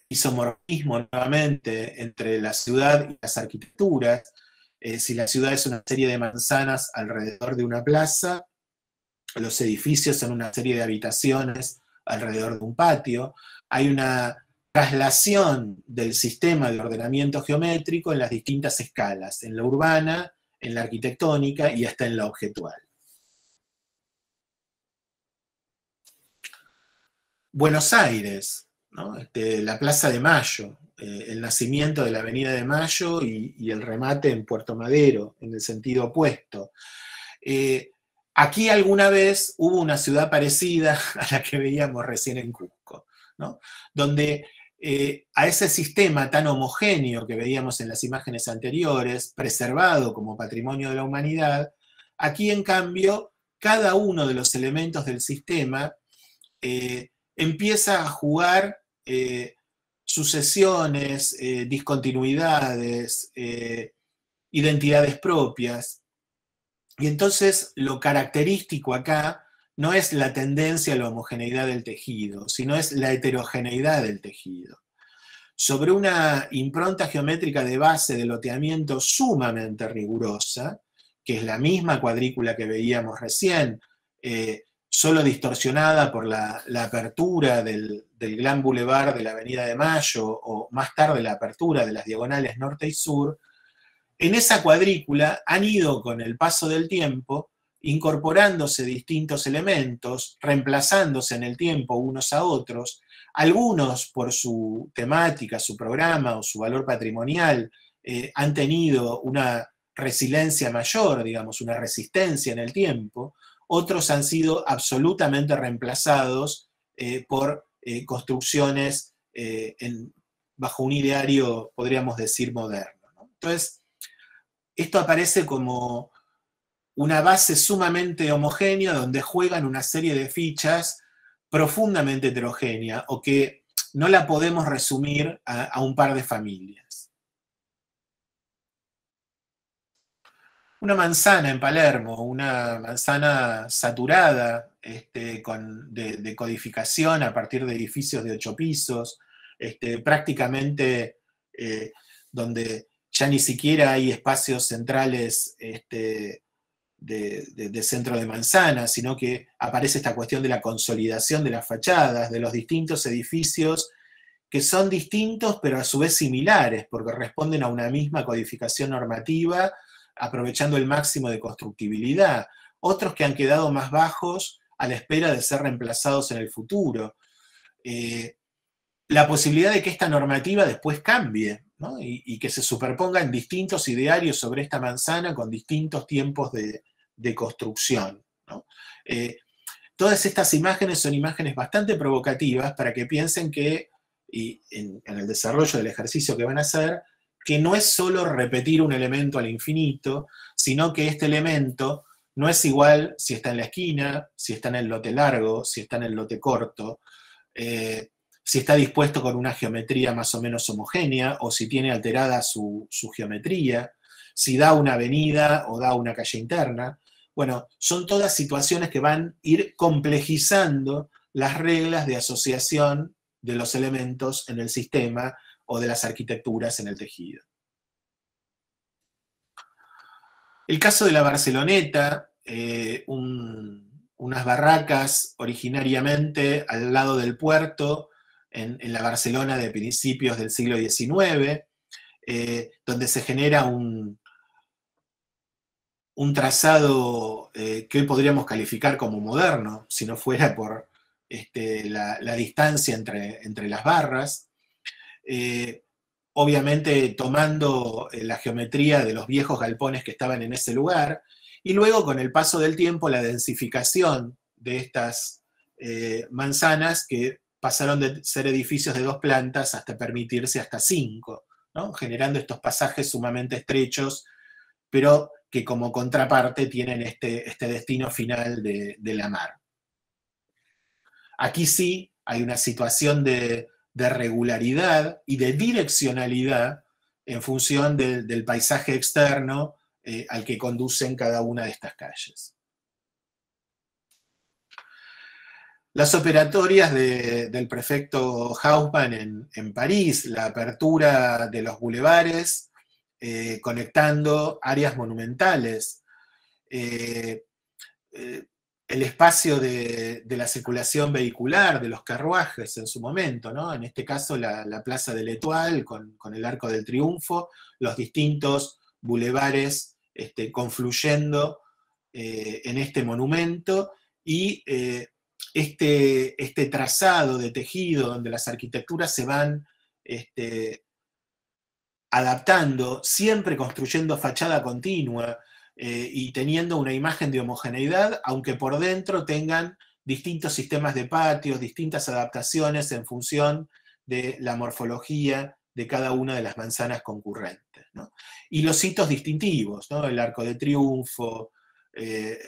isomorfismo nuevamente entre la ciudad y las arquitecturas. Si la ciudad es una serie de manzanas alrededor de una plaza, los edificios son una serie de habitaciones alrededor de un patio. Hay una traslación del sistema de ordenamiento geométrico en las distintas escalas, en la urbana, en la arquitectónica y hasta en la objetual. Buenos Aires, ¿no? La Plaza de Mayo, el nacimiento de la Avenida de Mayo y el remate en Puerto Madero, en el sentido opuesto. Aquí alguna vez hubo una ciudad parecida a la que veíamos recién en Cusco, ¿no? Donde a ese sistema tan homogéneo que veíamos en las imágenes anteriores, preservado como patrimonio de la humanidad, aquí en cambio cada uno de los elementos del sistema empieza a jugar sucesiones, discontinuidades, identidades propias. Y entonces lo característico acá no es la tendencia a la homogeneidad del tejido, sino es la heterogeneidad del tejido. Sobre una impronta geométrica de base de loteamiento sumamente rigurosa, que es la misma cuadrícula que veíamos recién, solo distorsionada por la apertura del Gran Boulevard de la Avenida de Mayo, o más tarde la apertura de las diagonales norte y sur, en esa cuadrícula han ido con el paso del tiempo incorporándose distintos elementos, reemplazándose en el tiempo unos a otros, algunos por su temática, su programa o su valor patrimonial, han tenido una resiliencia mayor, digamos, una resistencia en el tiempo, otros han sido absolutamente reemplazados por construcciones bajo un ideario, podríamos decir, moderno, ¿no? Entonces, esto aparece como una base sumamente homogénea donde juegan una serie de fichas profundamente heterogénea o que no la podemos resumir a un par de familias. Una manzana en Palermo, una manzana saturada de codificación a partir de edificios de 8 pisos, prácticamente donde ya ni siquiera hay espacios centrales de centro de manzana, sino que aparece esta cuestión de la consolidación de las fachadas, de los distintos edificios que son distintos pero a su vez similares, porque responden a una misma codificación normativa, aprovechando el máximo de constructibilidad. Otros que han quedado más bajos a la espera de ser reemplazados en el futuro. La posibilidad de que esta normativa después cambie, ¿no? y que se superpongan distintos idearios sobre esta manzana con distintos tiempos de construcción, ¿no? Todas estas imágenes son imágenes bastante provocativas para que piensen que, y en el desarrollo del ejercicio que van a hacer, que no es solo repetir un elemento al infinito, sino que este elemento No es igual si está en la esquina, si está en el lote largo, si está en el lote corto, si está dispuesto con una geometría más o menos homogénea o si tiene alterada su geometría, si da una avenida o da una calle interna. Bueno, son todas situaciones que van a ir complejizando las reglas de asociación de los elementos en el sistema o de las arquitecturas en el tejido. El caso de la Barceloneta, unas barracas originariamente al lado del puerto, en la Barcelona de principios del siglo XIX, donde se genera un trazado que hoy podríamos calificar como moderno, si no fuera por la distancia entre las barras. Obviamente tomando la geometría de los viejos galpones que estaban en ese lugar, y luego con el paso del tiempo la densificación de estas manzanas que pasaron de ser edificios de 2 plantas hasta permitirse hasta 5, ¿no? Generando estos pasajes sumamente estrechos, pero que como contraparte tienen este destino final de la mar. Aquí sí hay una situación de regularidad y de direccionalidad en función del paisaje externo al que conducen cada una de estas calles. Las operatorias del prefecto Haussmann en París, la apertura de los bulevares, conectando áreas monumentales, el espacio de la circulación vehicular, de los carruajes en su momento, ¿no? En este caso la Plaza de l'Étoile con el Arco del Triunfo, los distintos bulevares confluyendo en este monumento, y este trazado de tejido donde las arquitecturas se van adaptando, siempre construyendo fachada continua, y teniendo una imagen de homogeneidad, aunque por dentro tengan distintos sistemas de patios, distintas adaptaciones en función de la morfología de cada una de las manzanas concurrentes, ¿no? Y los hitos distintivos, ¿no? El Arco de Triunfo,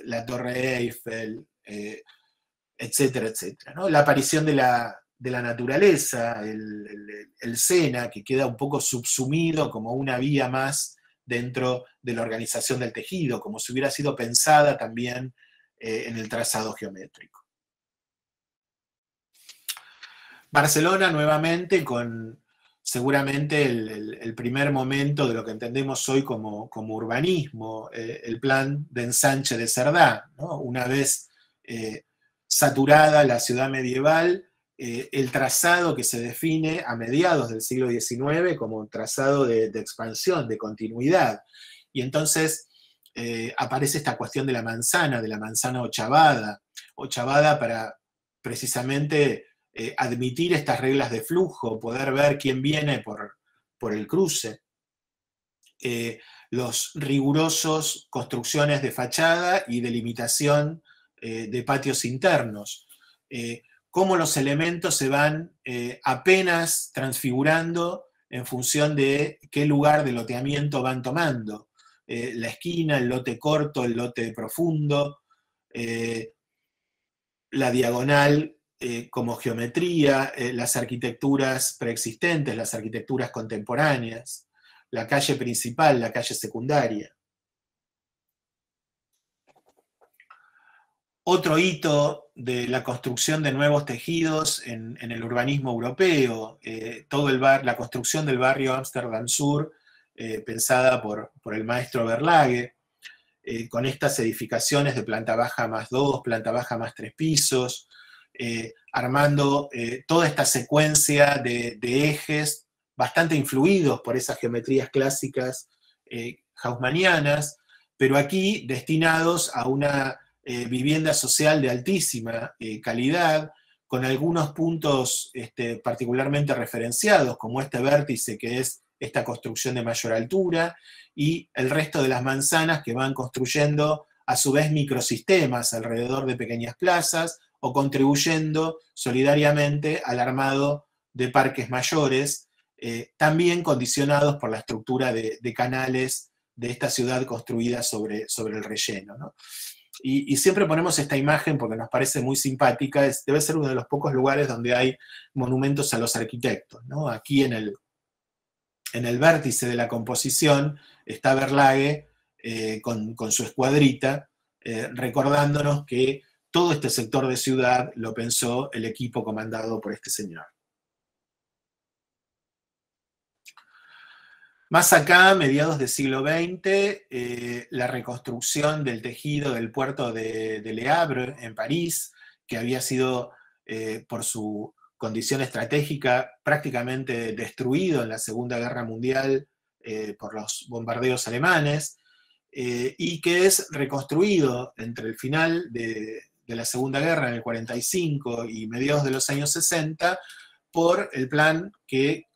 la Torre Eiffel, etcétera, etcétera, ¿no? La aparición de la naturaleza, el Sena, que queda un poco subsumido como una vía más dentro de la organización del tejido, como si hubiera sido pensada también en el trazado geométrico. Barcelona, nuevamente, con seguramente el primer momento de lo que entendemos hoy como urbanismo, el plan de ensanche de Cerdá, ¿no? Una vez saturada la ciudad medieval, el trazado que se define a mediados del siglo XIX como un trazado de expansión, de continuidad. Y entonces aparece esta cuestión de la manzana ochavada para precisamente admitir estas reglas de flujo, poder ver quién viene por el cruce. Los rigurosos construcciones de fachada y delimitación de patios internos. Cómo los elementos se van apenas transfigurando en función de qué lugar de loteamiento van tomando. La esquina, el lote corto, el lote profundo, la diagonal como geometría, las arquitecturas preexistentes, las arquitecturas contemporáneas, la calle principal, la calle secundaria. Otro hito de la construcción de nuevos tejidos en el urbanismo europeo, la construcción del barrio Ámsterdam Sur, pensada por el maestro Verlage, con estas edificaciones de planta baja más 2, planta baja más 3 pisos, armando toda esta secuencia de ejes bastante influidos por esas geometrías clásicas haussmannianas, pero aquí destinados a una vivienda social de altísima calidad, con algunos puntos particularmente referenciados, como este vértice que es esta construcción de mayor altura, y el resto de las manzanas que van construyendo a su vez microsistemas alrededor de pequeñas plazas, o contribuyendo solidariamente al armado de parques mayores, también condicionados por la estructura de canales de esta ciudad construida sobre el relleno, ¿no? Y siempre ponemos esta imagen porque nos parece muy simpática, debe ser uno de los pocos lugares donde hay monumentos a los arquitectos, ¿no? Aquí en el vértice de la composición está Verlhae con su escuadrita, recordándonos que todo este sector de ciudad lo pensó el equipo comandado por este señor. Más acá, mediados del siglo XX, la reconstrucción del tejido del puerto de Le Havre en París, que había sido, por su condición estratégica, prácticamente destruido en la Segunda Guerra Mundial por los bombardeos alemanes, y que es reconstruido entre el final de la Segunda Guerra, en el 45, y mediados de los años 60, por el plan que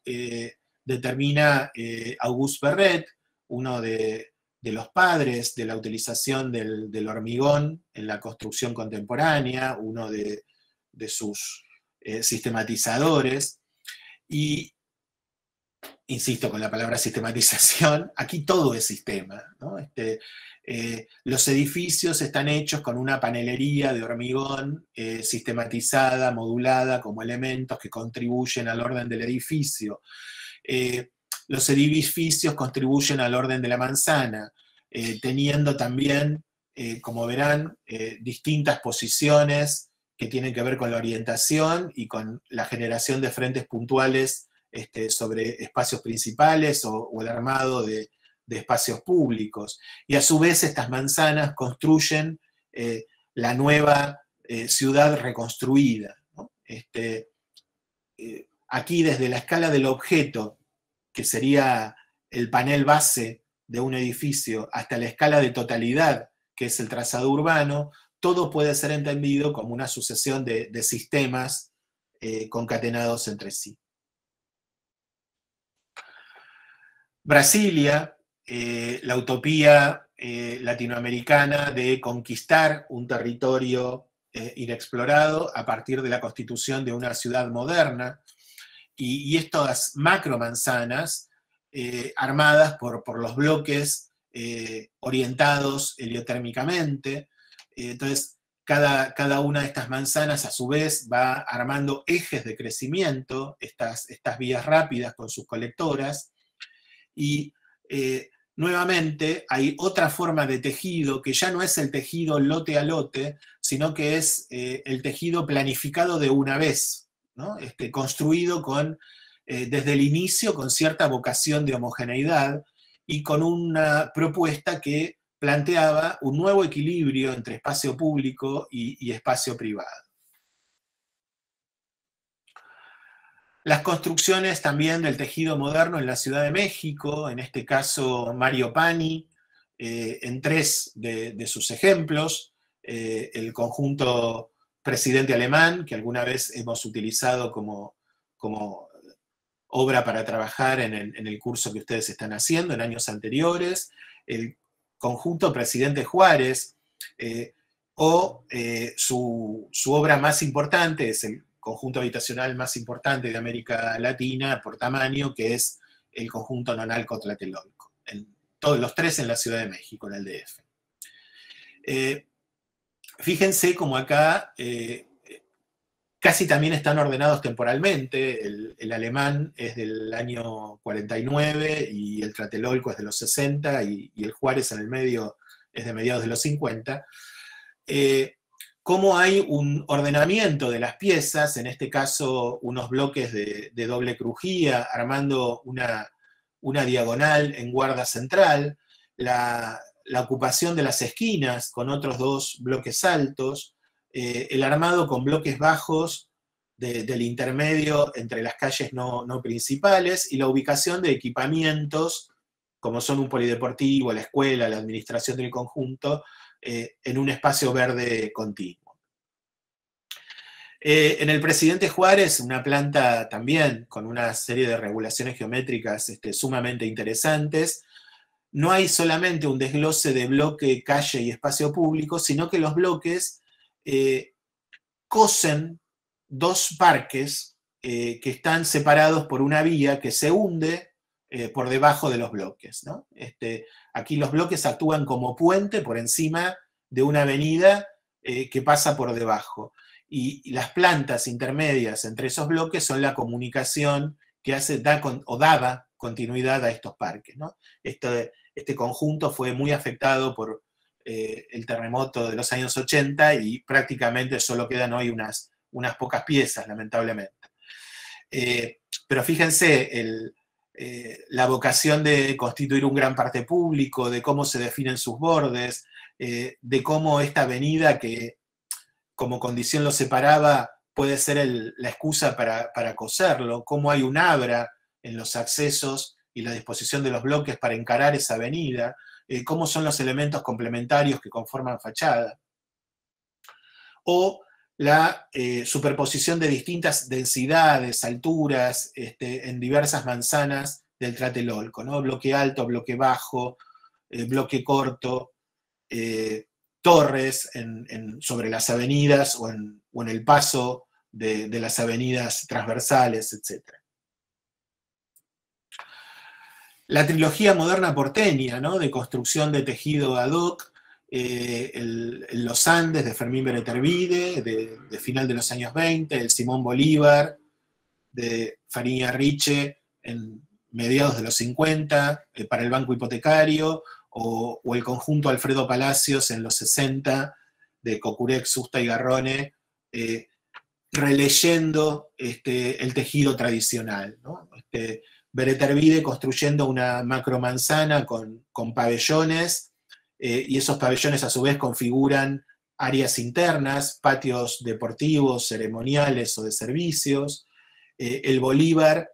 determina Auguste Perret, uno de los padres de la utilización del hormigón en la construcción contemporánea, uno de sus sistematizadores. Y, insisto con la palabra sistematización, aquí todo es sistema, ¿no? Los edificios están hechos con una panelería de hormigón sistematizada, modulada, como elementos que contribuyen al orden del edificio. Los edificios contribuyen al orden de la manzana, teniendo también, como verán, distintas posiciones que tienen que ver con la orientación y con la generación de frentes puntuales sobre espacios principales o el armado de espacios públicos. Y a su vez estas manzanas construyen la nueva ciudad reconstruida, ¿no? Aquí desde la escala del objeto, que sería el panel base de un edificio, hasta la escala de totalidad, que es el trazado urbano, todo puede ser entendido como una sucesión de sistemas concatenados entre sí. Brasilia, la utopía latinoamericana de conquistar un territorio inexplorado a partir de la constitución de una ciudad moderna, y estas macromanzanas armadas por los bloques orientados heliotérmicamente. Entonces, cada una de estas manzanas a su vez va armando ejes de crecimiento, estas vías rápidas con sus colectoras, y nuevamente hay otra forma de tejido que ya no es el tejido lote a lote, sino que es el tejido planificado de una vez, ¿no? Construido desde el inicio con cierta vocación de homogeneidad y con una propuesta que planteaba un nuevo equilibrio entre espacio público y espacio privado. Las construcciones también del tejido moderno en la Ciudad de México, en este caso Mario Pani, en tres de sus ejemplos, el conjunto Presidente Alemán, que alguna vez hemos utilizado como obra para trabajar en el curso que ustedes están haciendo en años anteriores, el conjunto Presidente Juárez, o su obra más importante es el conjunto habitacional más importante de América Latina por tamaño, que es el conjunto Nonalco-Tlatelolco. Todos los tres en la Ciudad de México, en el DF. Fíjense como acá casi también están ordenados temporalmente. El alemán es del año 49 y el Tlatelolco es de los 60 y el Juárez en el medio es de mediados de los 50. Cómo hay un ordenamiento de las piezas, en este caso unos bloques de doble crujía, armando una diagonal en guarda central, la ocupación de las esquinas con otros dos bloques altos, el armado con bloques bajos del intermedio entre las calles no principales, y la ubicación de equipamientos, como son un polideportivo, la escuela, la administración del conjunto, en un espacio verde continuo. En el Presidente Juárez, una planta también con una serie de regulaciones geométricas sumamente interesantes. No hay solamente un desglose de bloque, calle y espacio público, sino que los bloques cosen dos parques que están separados por una vía que se hunde por debajo de los bloques, ¿no? Aquí los bloques actúan como puente por encima de una avenida que pasa por debajo. Y las plantas intermedias entre esos bloques son la comunicación que daba continuidad a estos parques, ¿no? Este conjunto fue muy afectado por el terremoto de los años 80 y prácticamente solo quedan hoy unas pocas piezas, lamentablemente. Pero fíjense, la vocación de constituir un gran parque público, de cómo se definen sus bordes, de cómo esta avenida que como condición lo separaba puede ser la excusa para coserlo, cómo hay un abra en los accesos y la disposición de los bloques para encarar esa avenida, cómo son los elementos complementarios que conforman fachada, o la superposición de distintas densidades, alturas, en diversas manzanas del Tlatelolco, ¿no? Bloque alto, bloque bajo, bloque corto, torres sobre las avenidas o en el paso de las avenidas transversales, etc. La trilogía moderna porteña, ¿no? De construcción de tejido ad hoc, Los Andes de Fermín Beretervide, de final de los años 20, el Simón Bolívar de Fariña Riche en mediados de los 50, para el Banco Hipotecario, o el conjunto Alfredo Palacios en los 60, de Cocurec, Susta y Garrone, releyendo el tejido tradicional, ¿no? Beretervide construyendo una macromanzana con pabellones, y esos pabellones a su vez configuran áreas internas, patios deportivos, ceremoniales o de servicios. El Bolívar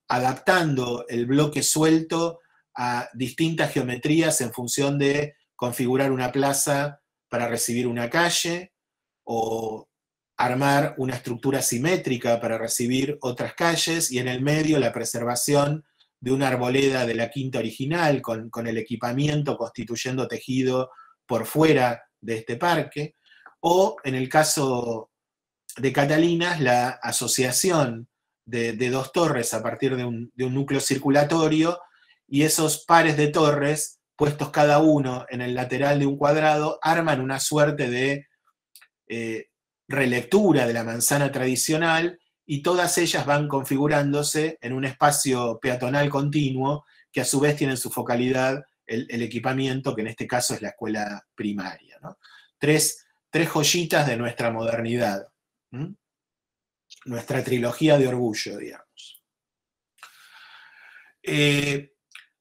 adaptando el bloque suelto a distintas geometrías en función de configurar una plaza para recibir una calle, o armar una estructura simétrica para recibir otras calles, y en el medio la preservación de una arboleda de la quinta original con el equipamiento constituyendo tejido por fuera de este parque, o en el caso de Catalinas, la asociación de dos torres a partir de un núcleo circulatorio, y esos pares de torres, puestos cada uno en el lateral de un cuadrado, arman una suerte de relectura de la manzana tradicional, y todas ellas van configurándose en un espacio peatonal continuo que a su vez tiene en su focalidad el equipamiento, que en este caso es la escuela primaria, ¿no? Tres joyitas de nuestra modernidad, nuestra trilogía de orgullo, digamos.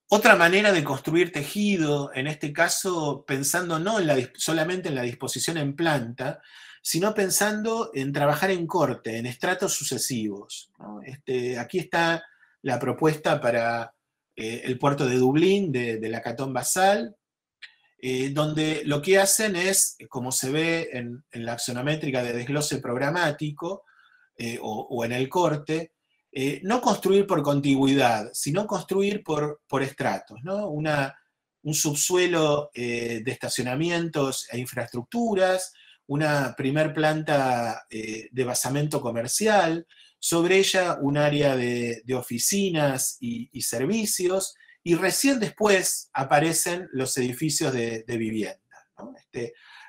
Otra manera de construir tejido, en este caso pensando no solamente en la disposición en planta, sino pensando en trabajar en corte, en estratos sucesivos, ¿no? Aquí está la propuesta para el puerto de Dublín, de la Catón Basal, donde lo que hacen es, como se ve en la axonométrica de desglose programático, o en el corte, no construir por contigüidad, sino construir por estratos, ¿no? Un subsuelo de estacionamientos e infraestructuras, una primer planta de basamento comercial, sobre ella un área de oficinas y servicios, y recién después aparecen los edificios de vivienda, ¿no?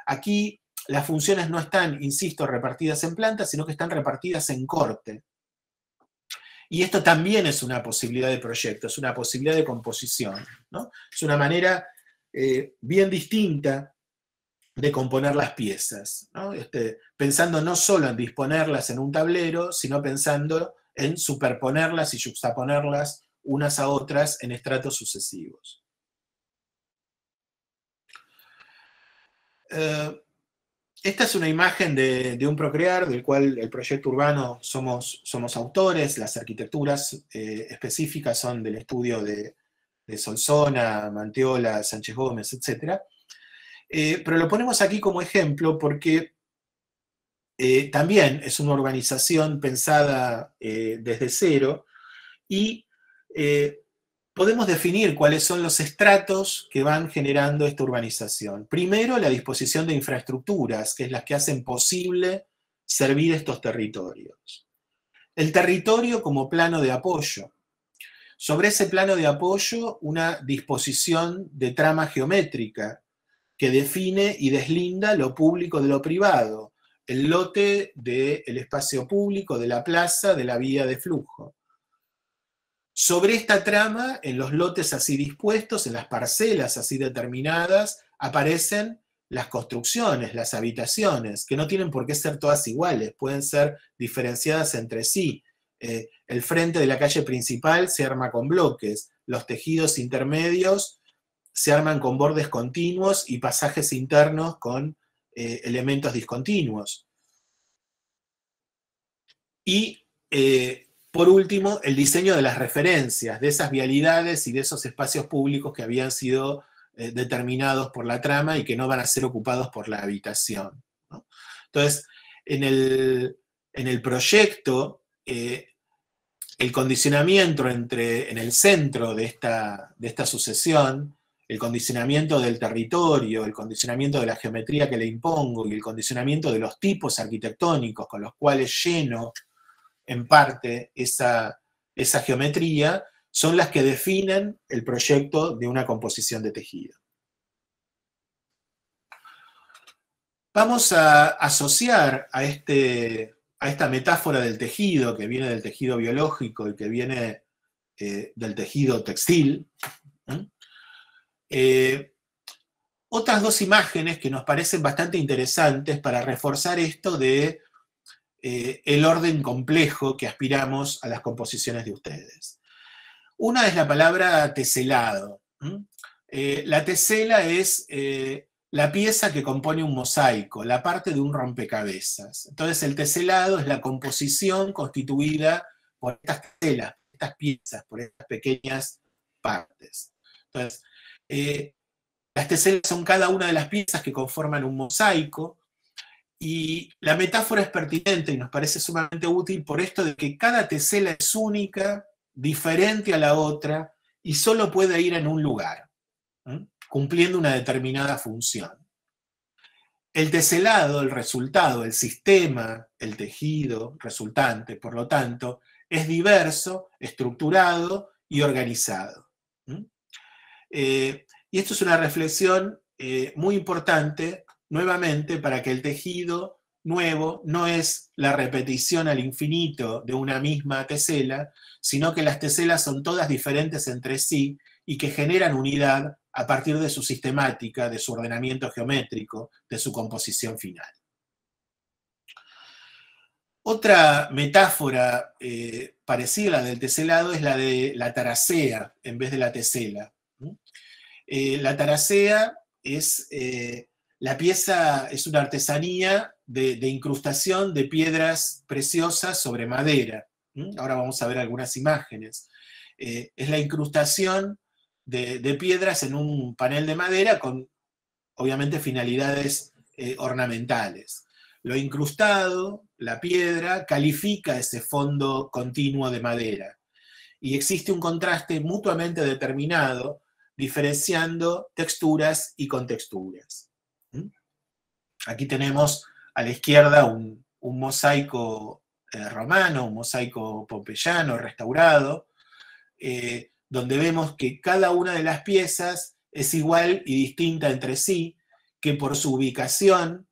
Aquí las funciones no están, insisto, repartidas en planta, sino que están repartidas en corte. Y esto también es una posibilidad de proyecto, es una posibilidad de composición, ¿no? Es una manera bien distinta de componer las piezas, ¿no? Pensando no solo en disponerlas en un tablero, sino pensando en superponerlas y juxtaponerlas unas a otras en estratos sucesivos. Esta es una imagen de un Procrear, del cual el proyecto urbano somos autores. Las arquitecturas específicas son del estudio de Solsona, Manteola, Sánchez Gómez, etc. Pero lo ponemos aquí como ejemplo porque también es una urbanización pensada desde cero, y podemos definir cuáles son los estratos que van generando esta urbanización. Primero, la disposición de infraestructuras, que es las que hacen posible servir estos territorios. El territorio como plano de apoyo. Sobre ese plano de apoyo, una disposición de trama geométrica que define y deslinda lo público de lo privado, el lote del espacio público, de la plaza, de la vía de flujo. Sobre esta trama, en los lotes así dispuestos, en las parcelas así determinadas, aparecen las construcciones, las habitaciones, que no tienen por qué ser todas iguales, pueden ser diferenciadas entre sí. El frente de la calle principal se arma con bloques, los tejidos intermedios se arman con bordes continuos y pasajes internos con elementos discontinuos. Y por último, el diseño de las referencias, de esas vialidades y de esos espacios públicos que habían sido determinados por la trama y que no van a ser ocupados por la habitación, ¿no? Entonces, en el proyecto, el condicionamiento en el centro de esta sucesión, el condicionamiento del territorio, el condicionamiento de la geometría que le impongo y el condicionamiento de los tipos arquitectónicos con los cuales lleno en parte esa geometría, son las que definen el proyecto de una composición de tejido. Vamos a asociar a esta metáfora del tejido, que viene del tejido biológico y que viene del tejido textil, otras dos imágenes que nos parecen bastante interesantes para reforzar esto de el orden complejo que aspiramos a las composiciones de ustedes. Una es la palabra teselado. La tesela es la pieza que compone un mosaico, la parte de un rompecabezas. Entonces el teselado es la composición constituida por estas teselas, estas piezas, por estas pequeñas partes. Entonces, las teselas son cada una de las piezas que conforman un mosaico, y la metáfora es pertinente y nos parece sumamente útil por esto de que cada tesela es única, diferente a la otra, y solo puede ir en un lugar, cumpliendo una determinada función. El teselado, el resultado, el sistema, el tejido resultante, por lo tanto, es diverso, estructurado y organizado. Y esto es una reflexión muy importante, nuevamente, para que el tejido nuevo no es la repetición al infinito de una misma tesela, sino que las teselas son todas diferentes entre sí y que generan unidad a partir de su sistemática, de su ordenamiento geométrico, de su composición final. Otra metáfora parecida a la del teselado es la de la taracea en vez de la tesela. La taracea es la pieza, es una artesanía de incrustación de piedras preciosas sobre madera. Ahora vamos a ver algunas imágenes. Es la incrustación de piedras en un panel de madera con, obviamente, finalidades ornamentales. Lo incrustado, la piedra, califica ese fondo continuo de madera. Y existe un contraste mutuamente determinado, diferenciando texturas y contexturas. Aquí tenemos a la izquierda un mosaico romano, un mosaico pompeyano restaurado, donde vemos que cada una de las piezas es igual y distinta entre sí, que por su ubicación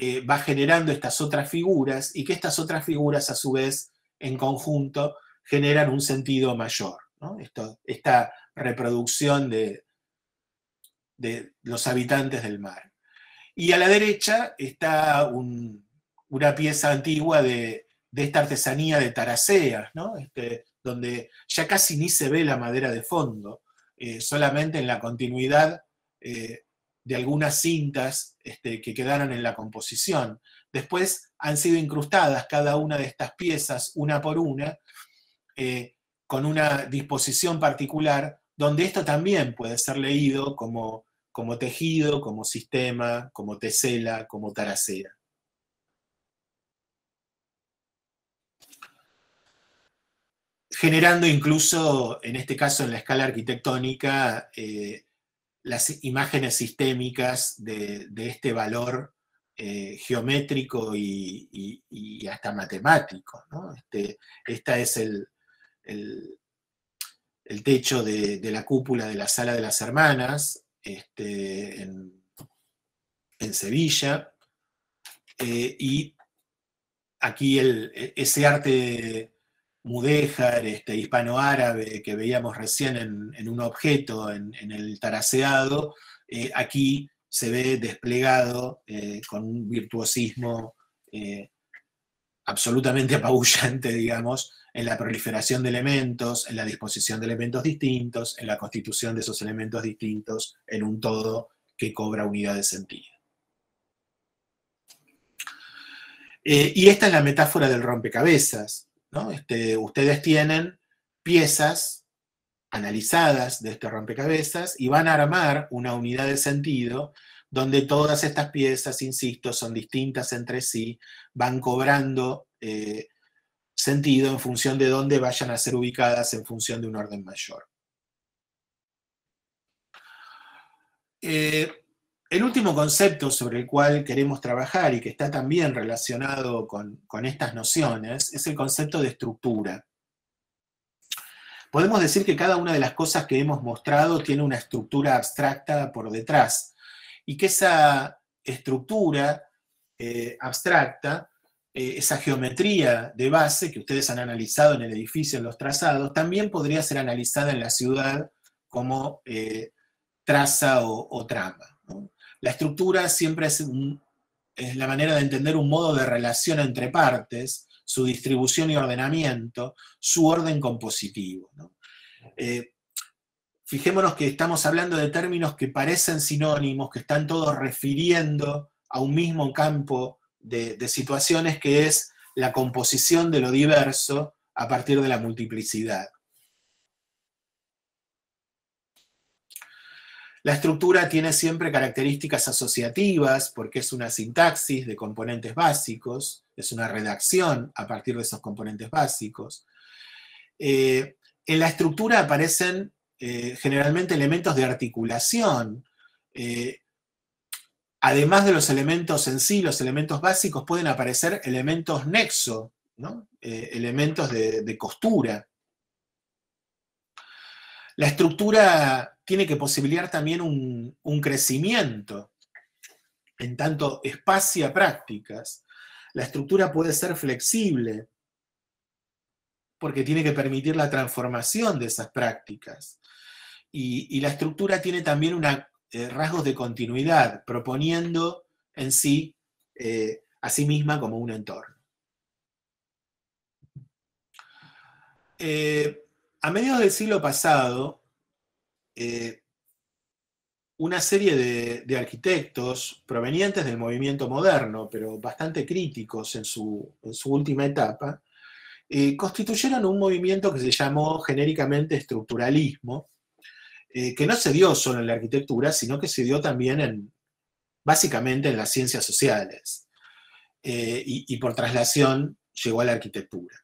va generando estas otras figuras y que estas otras figuras a su vez en conjunto generan un sentido mayor, ¿no? Esta reproducción de los habitantes del mar. Y a la derecha está una pieza antigua de esta artesanía de taraceas, ¿no? Donde ya casi ni se ve la madera de fondo, solamente en la continuidad de algunas cintas que quedaron en la composición. Después han sido incrustadas cada una de estas piezas, una por una, con una disposición particular, donde esto también puede ser leído como tejido, como sistema, como tesela, como taracea. Generando incluso, en este caso en la escala arquitectónica, las imágenes sistémicas de este valor geométrico y hasta matemático, ¿no? Esta es el techo de la cúpula de la Sala de las Hermanas, en Sevilla, y aquí ese arte mudéjar, hispanoárabe que veíamos recién en un objeto, en el taraseado, aquí se ve desplegado con un virtuosismo absolutamente apabullante, digamos, en la proliferación de elementos, en la disposición de elementos distintos, en la constitución de esos elementos distintos, en un todo que cobra unidad de sentido. Y esta es la metáfora del rompecabezas, ¿no? Ustedes tienen piezas analizadas de este rompecabezas y van a armar una unidad de sentido donde todas estas piezas, insisto, son distintas entre sí, van cobrando sentido en función de dónde vayan a ser ubicadas en función de un orden mayor. El último concepto sobre el cual queremos trabajar y que está también relacionado con estas nociones es el concepto de estructura. Podemos decir que cada una de las cosas que hemos mostrado tiene una estructura abstracta por detrás y que esa estructura abstracta, esa geometría de base que ustedes han analizado en el edificio, en los trazados, también podría ser analizada en la ciudad como traza o trama, ¿no? La estructura siempre es la manera de entender un modo de relación entre partes, su distribución y ordenamiento, su orden compositivo, ¿no? Fijémonos que estamos hablando de términos que parecen sinónimos, que están todos refiriendo a un mismo campo de situaciones que es la composición de lo diverso a partir de la multiplicidad. La estructura tiene siempre características asociativas porque es una sintaxis de componentes básicos, es una redacción a partir de esos componentes básicos. En la estructura aparecen generalmente elementos de articulación. Además de los elementos en sí, los elementos básicos, pueden aparecer elementos nexo, ¿no? Elementos de costura. La estructura tiene que posibilitar también un crecimiento, en tanto espacia prácticas. La estructura puede ser flexible, porque tiene que permitir la transformación de esas prácticas. Y la estructura tiene también rasgos de continuidad, proponiendo en sí a sí misma como un entorno. A mediados del siglo pasado, una serie de arquitectos provenientes del movimiento moderno, pero bastante críticos en su última etapa, constituyeron un movimiento que se llamó genéricamente estructuralismo, que no se dio solo en la arquitectura, sino que se dio también básicamente en las ciencias sociales, y por traslación llegó a la arquitectura.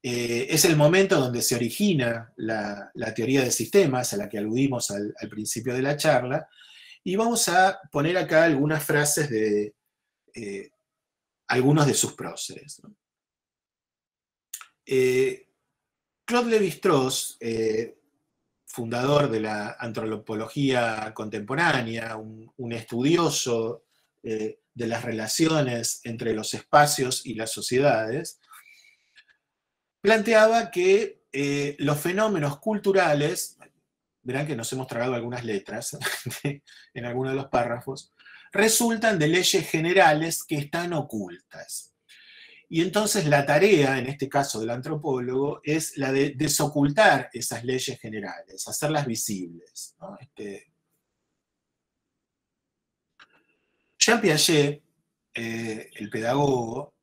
Es el momento donde se origina la teoría de sistemas, a la que aludimos al principio de la charla, y vamos a poner acá algunas frases de algunos de sus próceres, ¿no? Claude Lévi-Strauss, fundador de la antropología contemporánea, un estudioso de las relaciones entre los espacios y las sociedades, planteaba que los fenómenos culturales, verán que nos hemos tragado algunas letras en algunos de los párrafos, resultan de leyes generales que están ocultas. Y entonces la tarea, en este caso del antropólogo, es la de desocultar esas leyes generales, hacerlas visibles, ¿no? Jean Piaget, el pedagogo,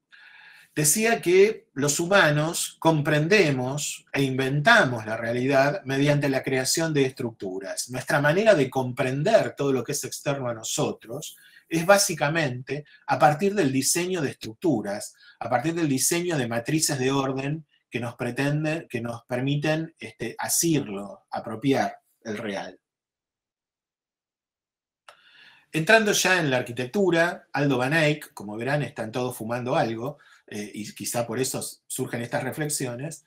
decía que los humanos comprendemos e inventamos la realidad mediante la creación de estructuras. Nuestra manera de comprender todo lo que es externo a nosotros es básicamente a partir del diseño de estructuras, a partir del diseño de matrices de orden que nos permiten asirlo, apropiar el real. Entrando ya en la arquitectura, Aldo Van Eyck, como verán, están todos fumando algo, y quizá por eso surgen estas reflexiones,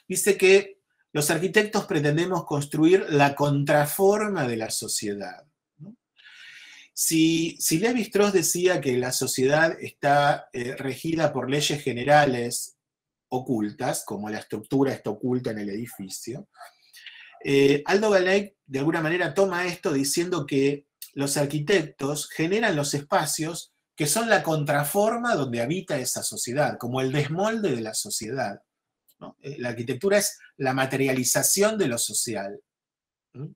dice que los arquitectos pretendemos construir la contraforma de la sociedad, ¿no? Si Lévi-Strauss decía que la sociedad está regida por leyes generales ocultas, como la estructura está oculta en el edificio, Aldo Gallek de alguna manera toma esto diciendo que los arquitectos generan los espacios que son la contraforma donde habita esa sociedad, como el desmolde de la sociedad, ¿no? La arquitectura es la materialización de lo social, ¿no?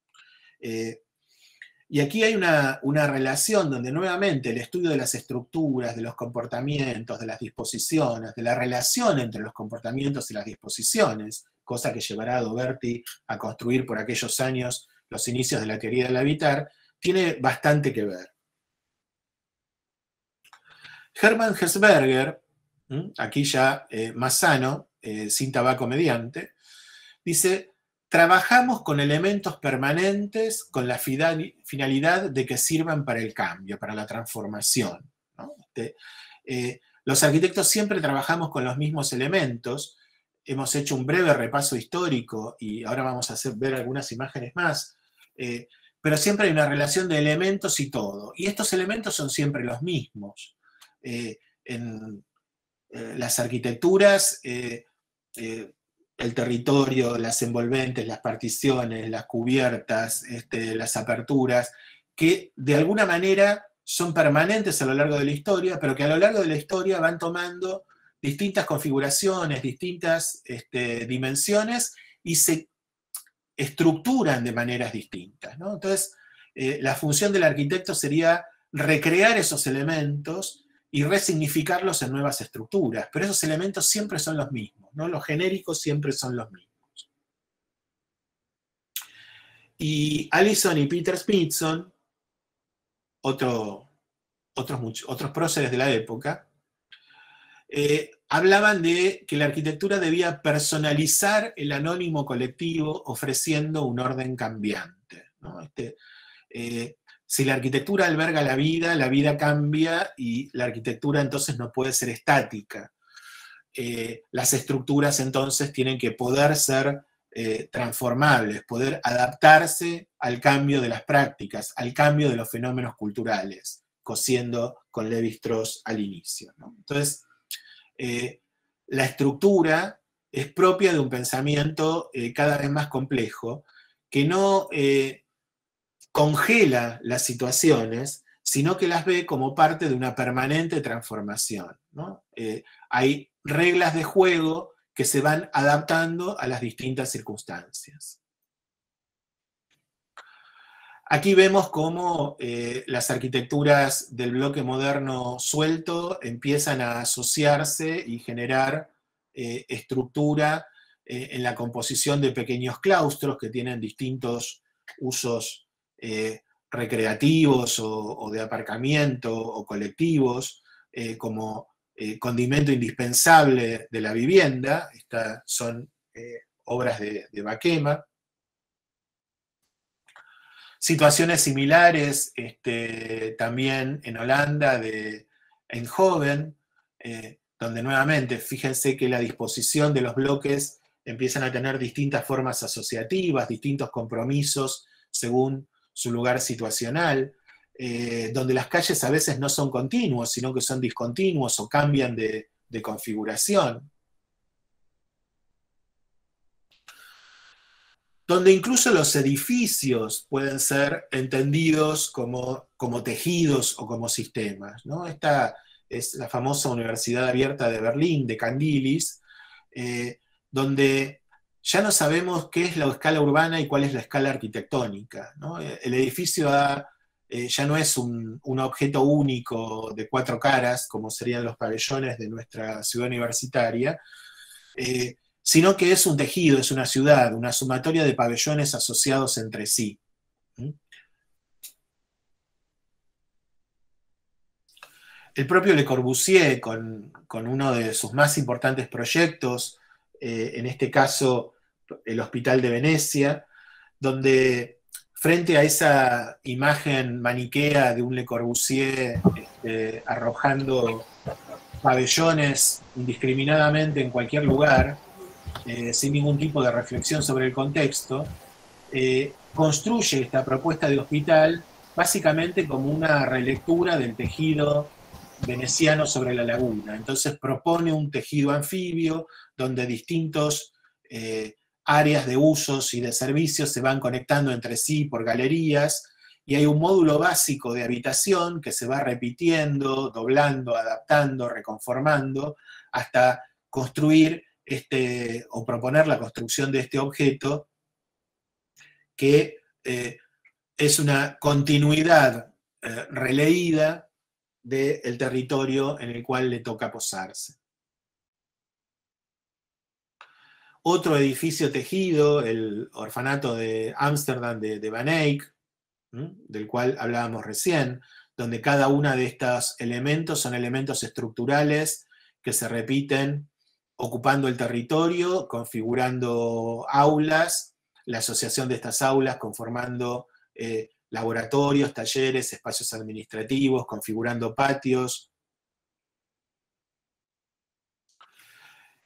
Y aquí hay una relación donde nuevamente el estudio de las estructuras, de los comportamientos, de las disposiciones, de la relación entre los comportamientos y las disposiciones, cosa que llevará a Doberti a construir por aquellos años los inicios de la teoría del habitar, tiene bastante que ver. Hermann Hesberger, aquí ya más sano, sin tabaco mediante, dice: trabajamos con elementos permanentes con la finalidad de que sirvan para el cambio, para la transformación, ¿no? Los arquitectos siempre trabajamos con los mismos elementos. Hemos hecho un breve repaso histórico y ahora vamos a ver algunas imágenes más, pero siempre hay una relación de elementos y todo. Y estos elementos son siempre los mismos. En las arquitecturas, el territorio, las envolventes, las particiones, las cubiertas, las aperturas, que de alguna manera son permanentes a lo largo de la historia, pero que a lo largo de la historia van tomando distintas configuraciones, distintas dimensiones y se estructuran de maneras distintas, ¿no? Entonces, la función del arquitecto sería recrear esos elementos y resignificarlos en nuevas estructuras, pero esos elementos siempre son los mismos, ¿no? Los genéricos siempre son los mismos. Y Allison y Peter Smithson, otros próceres de la época, hablaban de que la arquitectura debía personalizar el anónimo colectivo ofreciendo un orden cambiante, ¿no? Si la arquitectura alberga la vida cambia y la arquitectura entonces no puede ser estática. Las estructuras entonces tienen que poder ser transformables, poder adaptarse al cambio de las prácticas, al cambio de los fenómenos culturales, cosiendo con Lévi-Strauss al inicio, ¿no? Entonces, la estructura es propia de un pensamiento cada vez más complejo, que no congela las situaciones, sino que las ve como parte de una permanente transformación, ¿no? Hay reglas de juego que se van adaptando a las distintas circunstancias. Aquí vemos cómo las arquitecturas del bloque moderno suelto empiezan a asociarse y generar estructura en la composición de pequeños claustros que tienen distintos usos recreativos o de aparcamiento o colectivos, como condimento indispensable de la vivienda. Estas son obras de Bakema. Situaciones similares también en Holanda, de Eindhoven, donde nuevamente, fíjense que la disposición de los bloques empiezan a tener distintas formas asociativas, distintos compromisos según su lugar situacional, donde las calles a veces no son continuos, sino que son discontinuos o cambian de configuración. Donde incluso los edificios pueden ser entendidos como tejidos o como sistemas, ¿no? Esta es la famosa Universidad Abierta de Berlín, de Candilis, donde ya no sabemos qué es la escala urbana y cuál es la escala arquitectónica, ¿no? El edificio ya no es un objeto único de cuatro caras, como serían los pabellones de nuestra ciudad universitaria, sino que es un tejido, es una ciudad, una sumatoria de pabellones asociados entre sí. El propio Le Corbusier, con uno de sus más importantes proyectos, en este caso el Hospital de Venecia, donde frente a esa imagen maniquea de un Le Corbusier arrojando pabellones indiscriminadamente en cualquier lugar, sin ningún tipo de reflexión sobre el contexto, construye esta propuesta de hospital básicamente como una relectura del tejido veneciano sobre la laguna. Entonces propone un tejido anfibio donde distintos áreas de usos y de servicios se van conectando entre sí por galerías, y hay un módulo básico de habitación que se va repitiendo, doblando, adaptando, reconformando, hasta construir o proponer la construcción de este objeto que es una continuidad releída del territorio en el cual le toca posarse. Otro edificio tejido, el orfanato de Ámsterdam de Van Eyck, del cual hablábamos recién, donde cada uno de estos elementos son elementos estructurales que se repiten ocupando el territorio, configurando aulas, la asociación de estas aulas conformando laboratorios, talleres, espacios administrativos, configurando patios.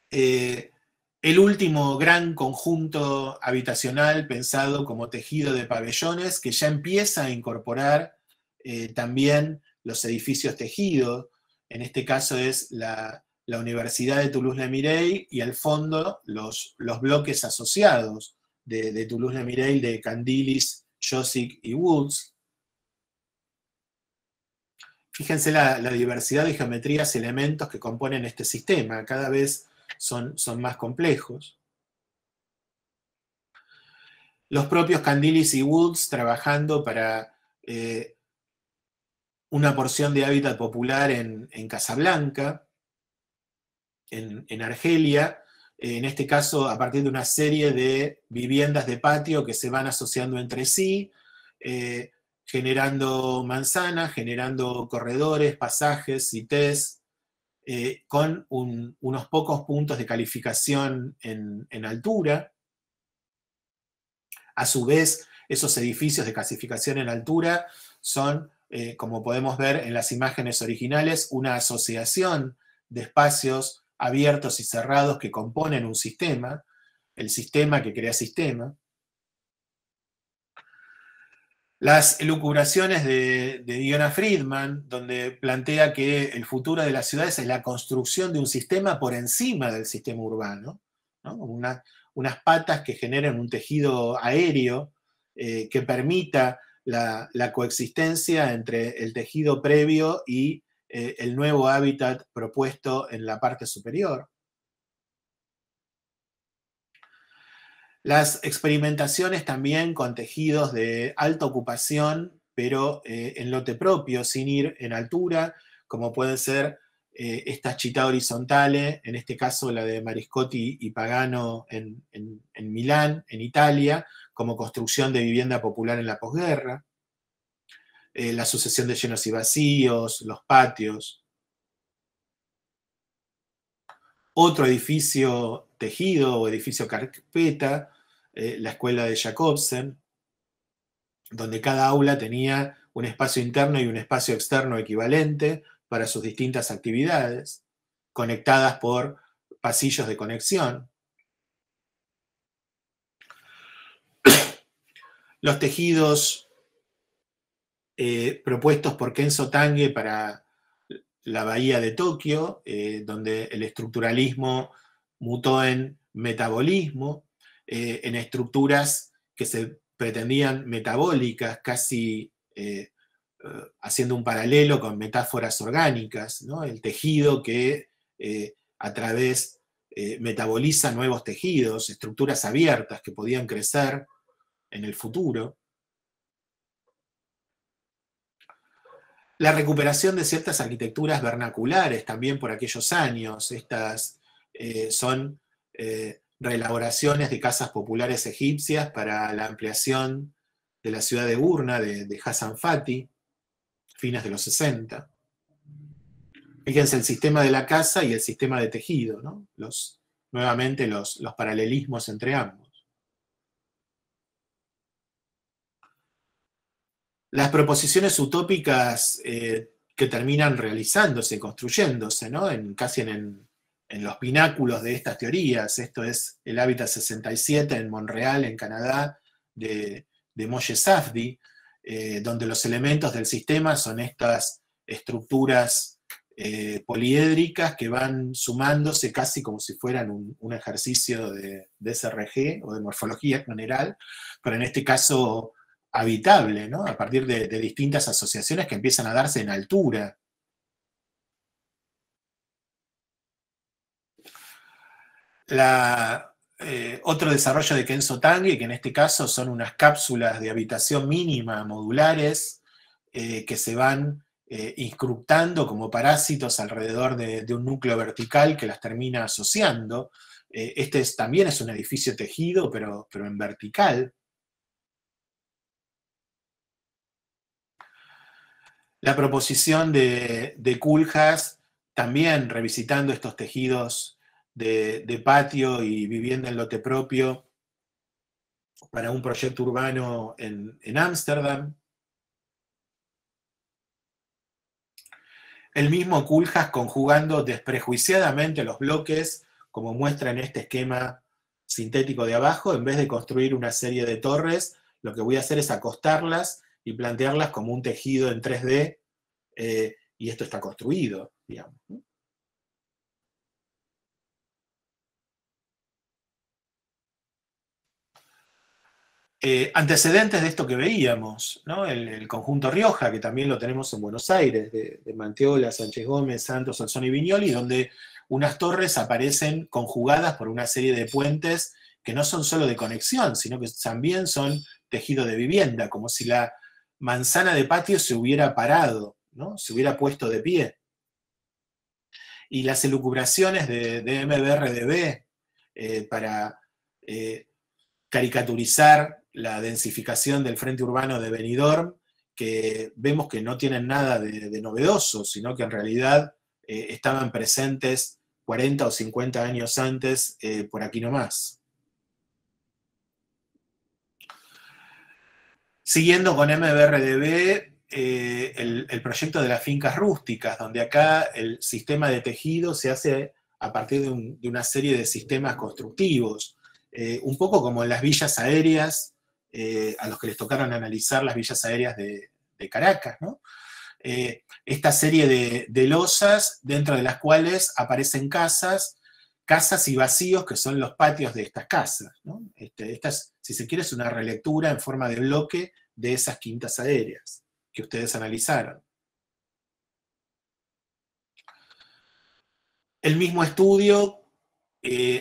El último gran conjunto habitacional pensado como tejido de pabellones que ya empieza a incorporar también los edificios tejidos. En este caso es la Universidad de Toulouse-le-Mireille y al fondo los bloques asociados de Toulouse-le-Mireille, de Candilis, Josic y Woods. Fíjense la diversidad de geometrías y elementos que componen este sistema. Cada vez son más complejos. Los propios Candilis y Woods trabajando para una porción de hábitat popular en Casablanca, en Argelia, en este caso a partir de una serie de viviendas de patio que se van asociando entre sí, generando manzanas, generando corredores, pasajes, cités, con unos pocos puntos de calificación en altura. A su vez, esos edificios de clasificación en altura son, como podemos ver en las imágenes originales, una asociación de espacios abiertos y cerrados que componen un sistema, el sistema que crea sistema. Las elucubraciones de Diana Friedman, donde plantea que el futuro de las ciudades es la construcción de un sistema por encima del sistema urbano, ¿no? Unas patas que generen un tejido aéreo que permita la coexistencia entre el tejido previo y el nuevo hábitat propuesto en la parte superior. Las experimentaciones también con tejidos de alta ocupación, pero en lote propio, sin ir en altura, como pueden ser estas città horizontales, en este caso la de Mariscotti y Pagano en Milán, en Italia, como construcción de vivienda popular en la posguerra, la sucesión de llenos y vacíos, los patios. Otro edificio tejido o edificio carpeta, la escuela de Jacobsen, donde cada aula tenía un espacio interno y un espacio externo equivalente para sus distintas actividades, conectadas por pasillos de conexión. Los tejidos propuestos por Kenzo Tange para la bahía de Tokio, donde el estructuralismo mutó en metabolismo, en estructuras que se pretendían metabólicas, casi haciendo un paralelo con metáforas orgánicas, ¿no? El tejido que a través metaboliza nuevos tejidos, estructuras abiertas que podían crecer en el futuro. La recuperación de ciertas arquitecturas vernaculares también por aquellos años. Estas son reelaboraciones de casas populares egipcias para la ampliación de la ciudad de Burna, de Hassan Fati, fines de los 60. Fíjense el sistema de la casa y el sistema de tejido, ¿no? Nuevamente los paralelismos entre ambos. Las proposiciones utópicas que terminan realizándose, construyéndose, ¿no? Casi en en los pináculos de estas teorías. Esto es el Hábitat 67 en Montreal, en Canadá, de Moshe Safdie, donde los elementos del sistema son estas estructuras poliédricas que van sumándose casi como si fueran un ejercicio de SRG o de morfología general, pero en este caso habitable, ¿no? A partir de distintas asociaciones que empiezan a darse en altura. Otro desarrollo de Kenzo Tange, que en este caso son unas cápsulas de habitación mínima modulares que se van incrustando como parásitos alrededor de un núcleo vertical que las termina asociando. También es un edificio tejido, pero en vertical. La proposición de Koolhaas, también revisitando estos tejidos de patio y vivienda en lote propio para un proyecto urbano en Ámsterdam. El mismo Koolhaas conjugando desprejuiciadamente los bloques, como muestra en este esquema sintético de abajo. En vez de construir una serie de torres, lo que voy a hacer es acostarlas y plantearlas como un tejido en 3D, y esto está construido, digamos. Antecedentes de esto que veíamos, ¿no? El conjunto Rioja, que también lo tenemos en Buenos Aires, de Mantiola, Sánchez Gómez, Santos, Sansón y Viñoli, donde unas torres aparecen conjugadas por una serie de puentes que no son solo de conexión, sino que también son tejido de vivienda, como si la manzana de patio se hubiera parado, ¿no? Se hubiera puesto de pie. Y las elucubraciones de MBRDB para caricaturizar la densificación del frente urbano de Benidorm, que vemos que no tienen nada de novedoso, sino que en realidad estaban presentes 40 o 50 años antes por aquí nomás. Siguiendo con MBRDB, el proyecto de las fincas rústicas, donde acá el sistema de tejido se hace a partir de una serie de sistemas constructivos, un poco como en las villas aéreas, a los que les tocaron analizar las villas aéreas de Caracas, ¿no? Esta serie de losas dentro de las cuales aparecen casas y vacíos que son los patios de estas casas, ¿no? Si se quiere, es una relectura en forma de bloque de esas quintas aéreas que ustedes analizaron. El mismo estudio,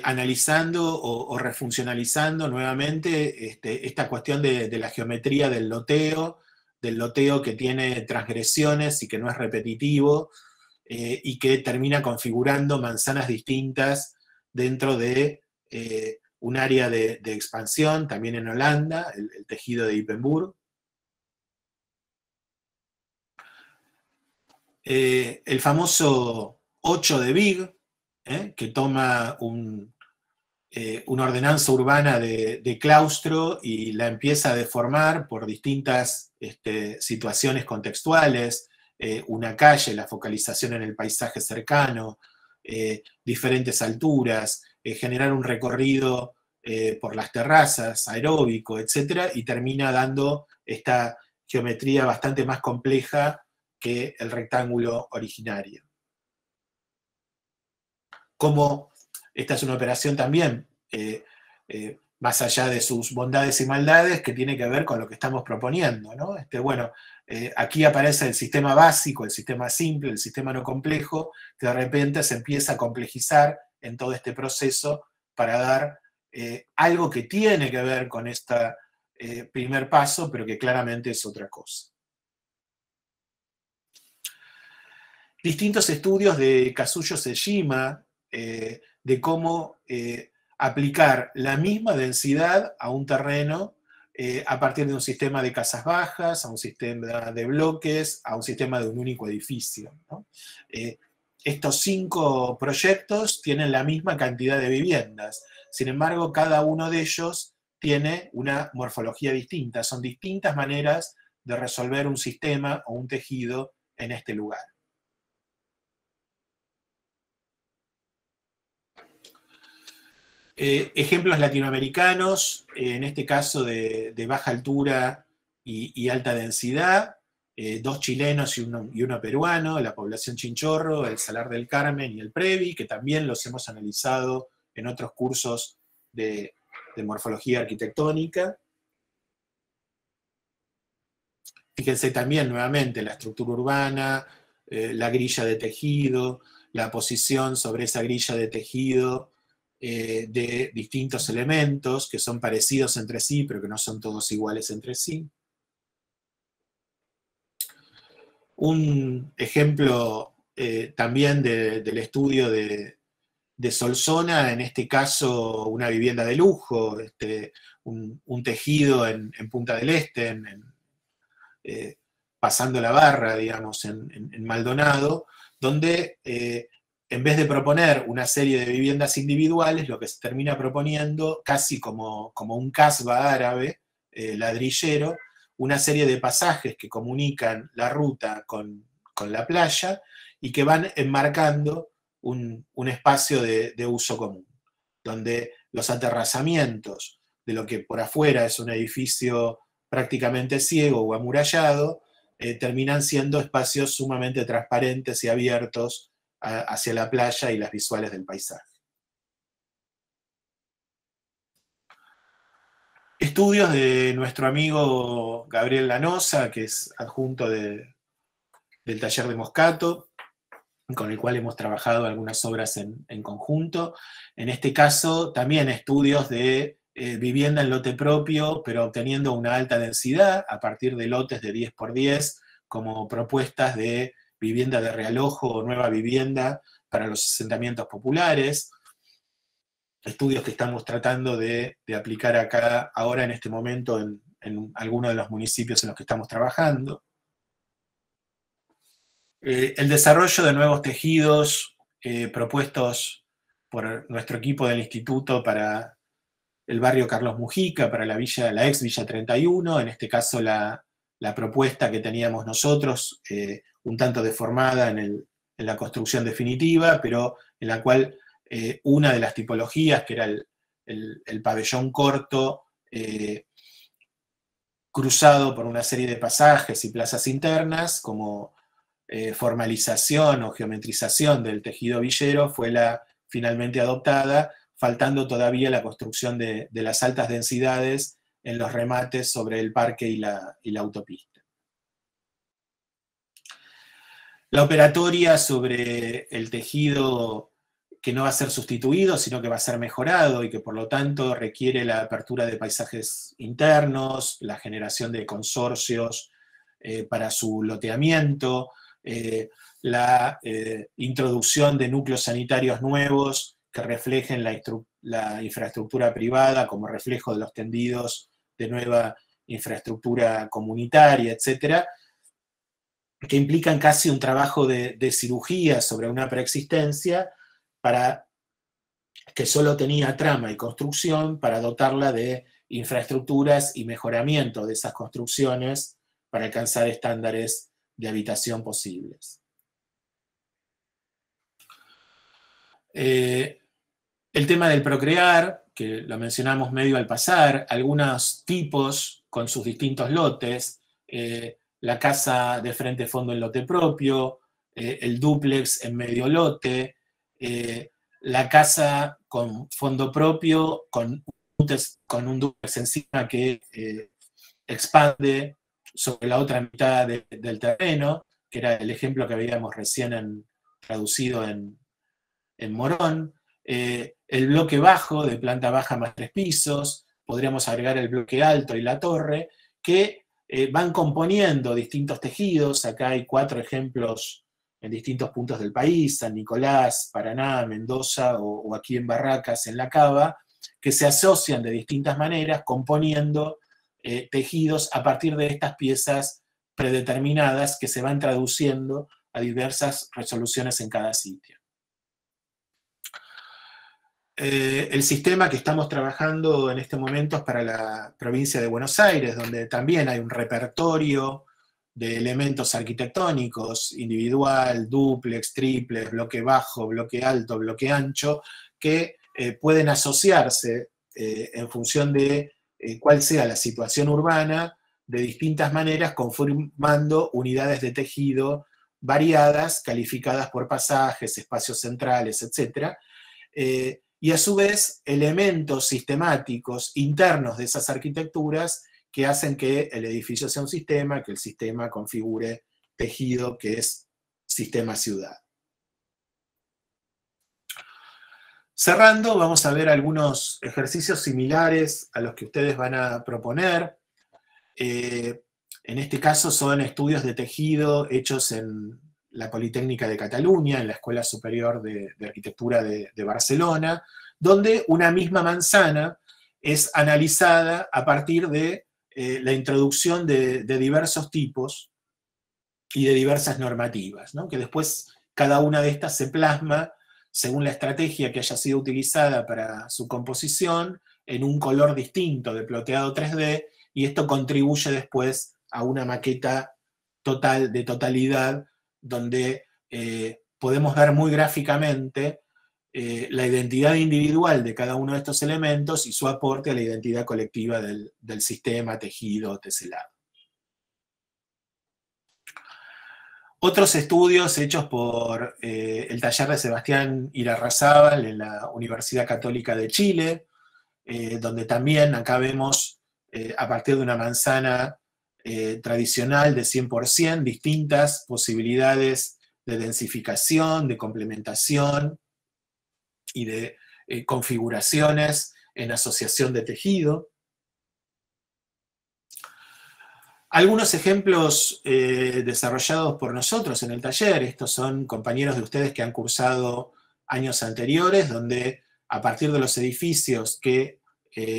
analizando o refuncionalizando nuevamente esta cuestión de la geometría del loteo que tiene transgresiones y que no es repetitivo, y que termina configurando manzanas distintas dentro de un área de expansión, también en Holanda, el tejido de Ypenburg. El famoso 8 de Big, que toma una ordenanza urbana de claustro y la empieza a deformar por distintas situaciones contextuales, una calle, la focalización en el paisaje cercano, diferentes alturas, generar un recorrido por las terrazas, aeróbico, etc., y termina dando esta geometría bastante más compleja que el rectángulo originario. Como esta es una operación también, más allá de sus bondades y maldades, que tiene que ver con lo que estamos proponiendo, ¿no? Bueno, aquí aparece el sistema básico, el sistema simple, el sistema no complejo, que de repente se empieza a complejizar en todo este proceso para dar algo que tiene que ver con este primer paso, pero que claramente es otra cosa. Distintos estudios de Kazuyo Sejima, de cómo aplicar la misma densidad a un terreno a partir de un sistema de casas bajas, a un sistema de bloques, a un sistema de un único edificio, ¿no? Estos 5 proyectos tienen la misma cantidad de viviendas, sin embargo, cada uno de ellos tiene una morfología distinta, son distintas maneras de resolver un sistema o un tejido en este lugar. Ejemplos latinoamericanos, en este caso de baja altura y alta densidad, 2 chilenos y uno peruano, la población Chinchorro, el Salar del Carmen y el Previ, que también los hemos analizado en otros cursos de morfología arquitectónica. Fíjense también nuevamente la estructura urbana, la grilla de tejido, la posición sobre esa grilla de tejido de distintos elementos que son parecidos entre sí, pero que no son todos iguales entre sí. Un ejemplo también del estudio de Solsona, en este caso una vivienda de lujo, un tejido en Punta del Este, pasando la barra, digamos, en Maldonado, donde en vez de proponer una serie de viviendas individuales, lo que se termina proponiendo, casi como un casbah árabe, ladrillero, una serie de pasajes que comunican la ruta con la playa y que van enmarcando un espacio de uso común, donde los aterrazamientos de lo que por afuera es un edificio prácticamente ciego o amurallado, terminan siendo espacios sumamente transparentes y abiertos hacia la playa y las visuales del paisaje. Estudios de nuestro amigo Gabriel Lanosa, que es adjunto del taller de Moscato, con el cual hemos trabajado algunas obras en conjunto. En este caso, también estudios de vivienda en lote propio, pero obteniendo una alta densidad a partir de lotes de 10 por 10, como propuestas de vivienda de realojo o nueva vivienda para los asentamientos populares. Estudios que estamos tratando de aplicar acá, ahora en este momento, en algunos de los municipios en los que estamos trabajando. El desarrollo de nuevos tejidos propuestos por nuestro equipo del instituto para el barrio Carlos Mujica, para la ex Villa 31, en este caso la propuesta que teníamos nosotros, un tanto deformada en la construcción definitiva, pero en la cual una de las tipologías, que era el pabellón corto, cruzado por una serie de pasajes y plazas internas, como formalización o geometrización del tejido villero, fue la finalmente adoptada, faltando todavía la construcción de las altas densidades en los remates sobre el parque y la autopista. La operatoria sobre el tejido que no va a ser sustituido, sino que va a ser mejorado y que por lo tanto requiere la apertura de paisajes internos, la generación de consorcios para su loteamiento, la introducción de núcleos sanitarios nuevos que reflejen la infraestructura privada como reflejo de los tendidos de nueva infraestructura comunitaria, etcétera, que implican casi un trabajo de cirugía sobre una preexistencia para que solo tenía trama y construcción, para dotarla de infraestructuras y mejoramiento de esas construcciones para alcanzar estándares de habitación posibles. El tema del procrear, que lo mencionamos medio al pasar, algunos tipos con sus distintos lotes, la casa de frente fondo en lote propio, el dúplex en medio lote, la casa con fondo propio, con un dúplex encima que expande sobre la otra mitad del terreno, que era el ejemplo que habíamos recién traducido en Morón. El bloque bajo, de planta baja más 3 pisos, podríamos agregar el bloque alto y la torre, que van componiendo distintos tejidos. Acá hay 4 ejemplos en distintos puntos del país: San Nicolás, Paraná, Mendoza o aquí en Barracas, en La Cava, que se asocian de distintas maneras, componiendo tejidos a partir de estas piezas predeterminadas que se van traduciendo a diversas resoluciones en cada sitio. El sistema que estamos trabajando en este momento es para la provincia de Buenos Aires, donde también hay un repertorio de elementos arquitectónicos, individual, dúplex, triplex, bloque bajo, bloque alto, bloque ancho, que pueden asociarse en función de cuál sea la situación urbana de distintas maneras, conformando unidades de tejido variadas, calificadas por pasajes, espacios centrales, etc. Y a su vez elementos sistemáticos internos de esas arquitecturas que hacen que el edificio sea un sistema, que el sistema configure tejido, que es sistema ciudad. Cerrando, vamos a ver algunos ejercicios similares a los que ustedes van a proponer. En este caso son estudios de tejido hechos en la Politécnica de Cataluña, en la Escuela Superior de Arquitectura de Barcelona, donde una misma manzana es analizada a partir de la introducción de diversos tipos y de diversas normativas, ¿no? Que después cada una de estas se plasma según la estrategia que haya sido utilizada para su composición, en un color distinto de ploteado 3D, y esto contribuye después a una maqueta total, de totalidad, donde podemos ver muy gráficamente la identidad individual de cada uno de estos elementos y su aporte a la identidad colectiva del sistema, tejido, teselado. Otros estudios hechos por el taller de Sebastián Irarrázaval en la Universidad Católica de Chile, donde también acá vemos, a partir de una manzana tradicional de 100%, distintas posibilidades de densificación, de complementación y de configuraciones en asociación de tejido. Algunos ejemplos desarrollados por nosotros en el taller, estos son compañeros de ustedes que han cursado años anteriores, donde a partir de los edificios que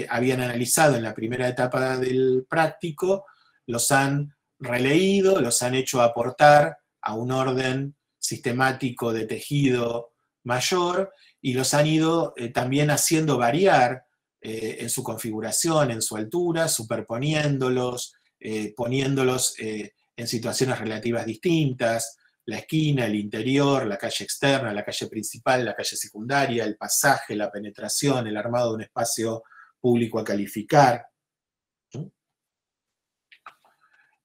habían analizado en la primera etapa del práctico, los han releído, los han hecho aportar a un orden sistemático de tejido mayor y los han ido también haciendo variar en su configuración, en su altura, superponiéndolos, poniéndolos en situaciones relativas distintas, la esquina, el interior, la calle externa, la calle principal, la calle secundaria, el pasaje, la penetración, el armado de un espacio público a calificar.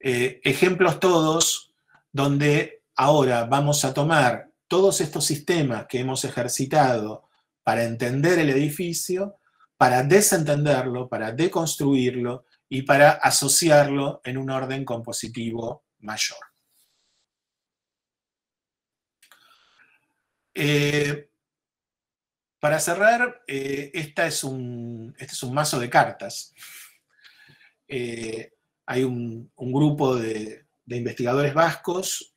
Ejemplos todos donde ahora vamos a tomar todos estos sistemas que hemos ejercitado para entender el edificio, para desentenderlo, para deconstruirlo, y para asociarlo en un orden compositivo mayor. Para cerrar, este es un mazo de cartas. Hay un grupo de investigadores vascos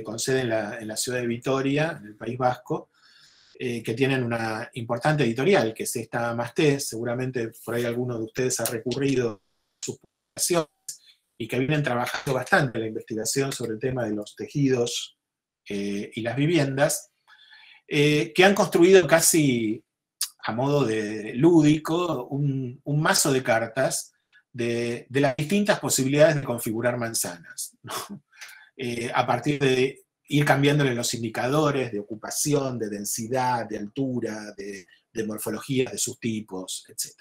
con sede en la ciudad de Vitoria, en el País Vasco, que tienen una importante editorial, que es esta Masté. Seguramente por ahí alguno de ustedes ha recurrido sus publicaciones, y que vienen trabajando bastante la investigación sobre el tema de los tejidos y las viviendas, que han construido casi a modo de lúdico un mazo de cartas de las distintas posibilidades de configurar manzanas, ¿no? A partir de ir cambiándole los indicadores de ocupación, de densidad, de altura, de morfología de sus tipos, etc.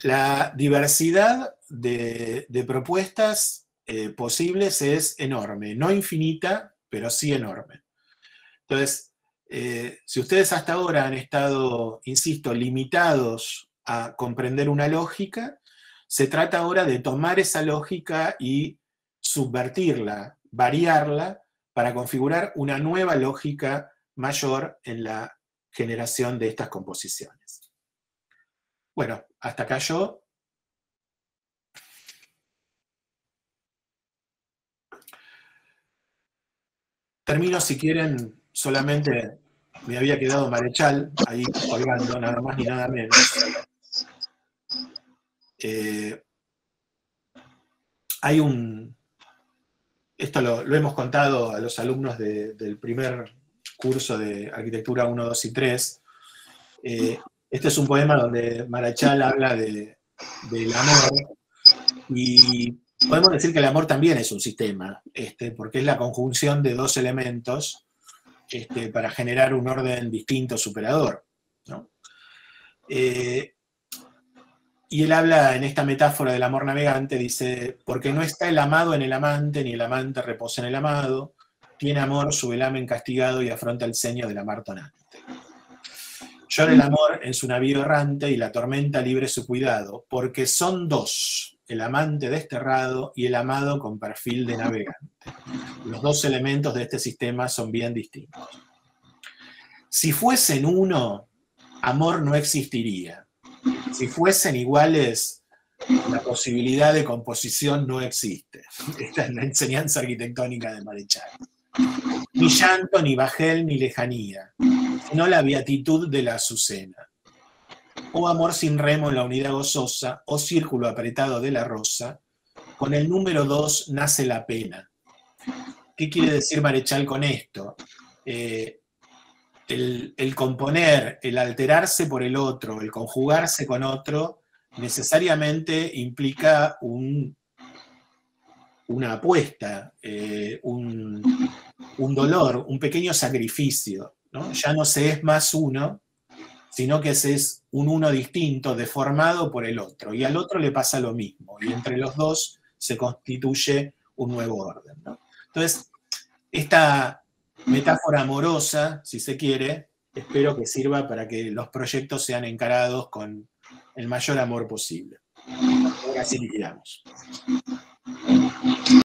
La diversidad de propuestas posibles es enorme, no infinita, pero sí enorme. Entonces, si ustedes hasta ahora han estado, insisto, limitados a comprender una lógica, se trata ahora de tomar esa lógica y subvertirla, variarla, para configurar una nueva lógica mayor en la generación de estas composiciones. Bueno, hasta acá yo. Termino, si quieren, solamente me había quedado Marechal ahí colgando, nada más ni nada menos. Hay esto lo hemos contado a los alumnos del primer curso de Arquitectura 1, 2 y 3. Este es un poema donde Marechal habla del amor, y podemos decir que el amor también es un sistema, porque es la conjunción de dos elementos para generar un orden distinto, superador, ¿no? Y él habla en esta metáfora del amor navegante, dice, porque no está el amado en el amante, ni el amante reposa en el amado, tiene amor su velamen castigado y afronta el ceño de la mar tonante. Llora el amor en su navío errante y la tormenta libre su cuidado, porque son dos, el amante desterrado y el amado con perfil de navegante. Los dos elementos de este sistema son bien distintos. Si fuesen uno, amor no existiría. Si fuesen iguales, la posibilidad de composición no existe. Esta es la enseñanza arquitectónica de Marechal. Ni llanto, ni bajel, ni lejanía, sino la beatitud de la azucena. O amor sin remo en la unidad gozosa, o círculo apretado de la rosa, con el número 2 nace la pena. ¿Qué quiere decir Marechal con esto? El componer, el alterarse por el otro, el conjugarse con otro, necesariamente implica una apuesta, un dolor, un pequeño sacrificio, ¿no? Ya no se es más uno, sino que se es un uno distinto, deformado por el otro, y al otro le pasa lo mismo, y entre los dos se constituye un nuevo orden, ¿no? Entonces, esta metáfora amorosa, si se quiere, espero que sirva para que los proyectos sean encarados con el mayor amor posible. Ahora sí liquidamos.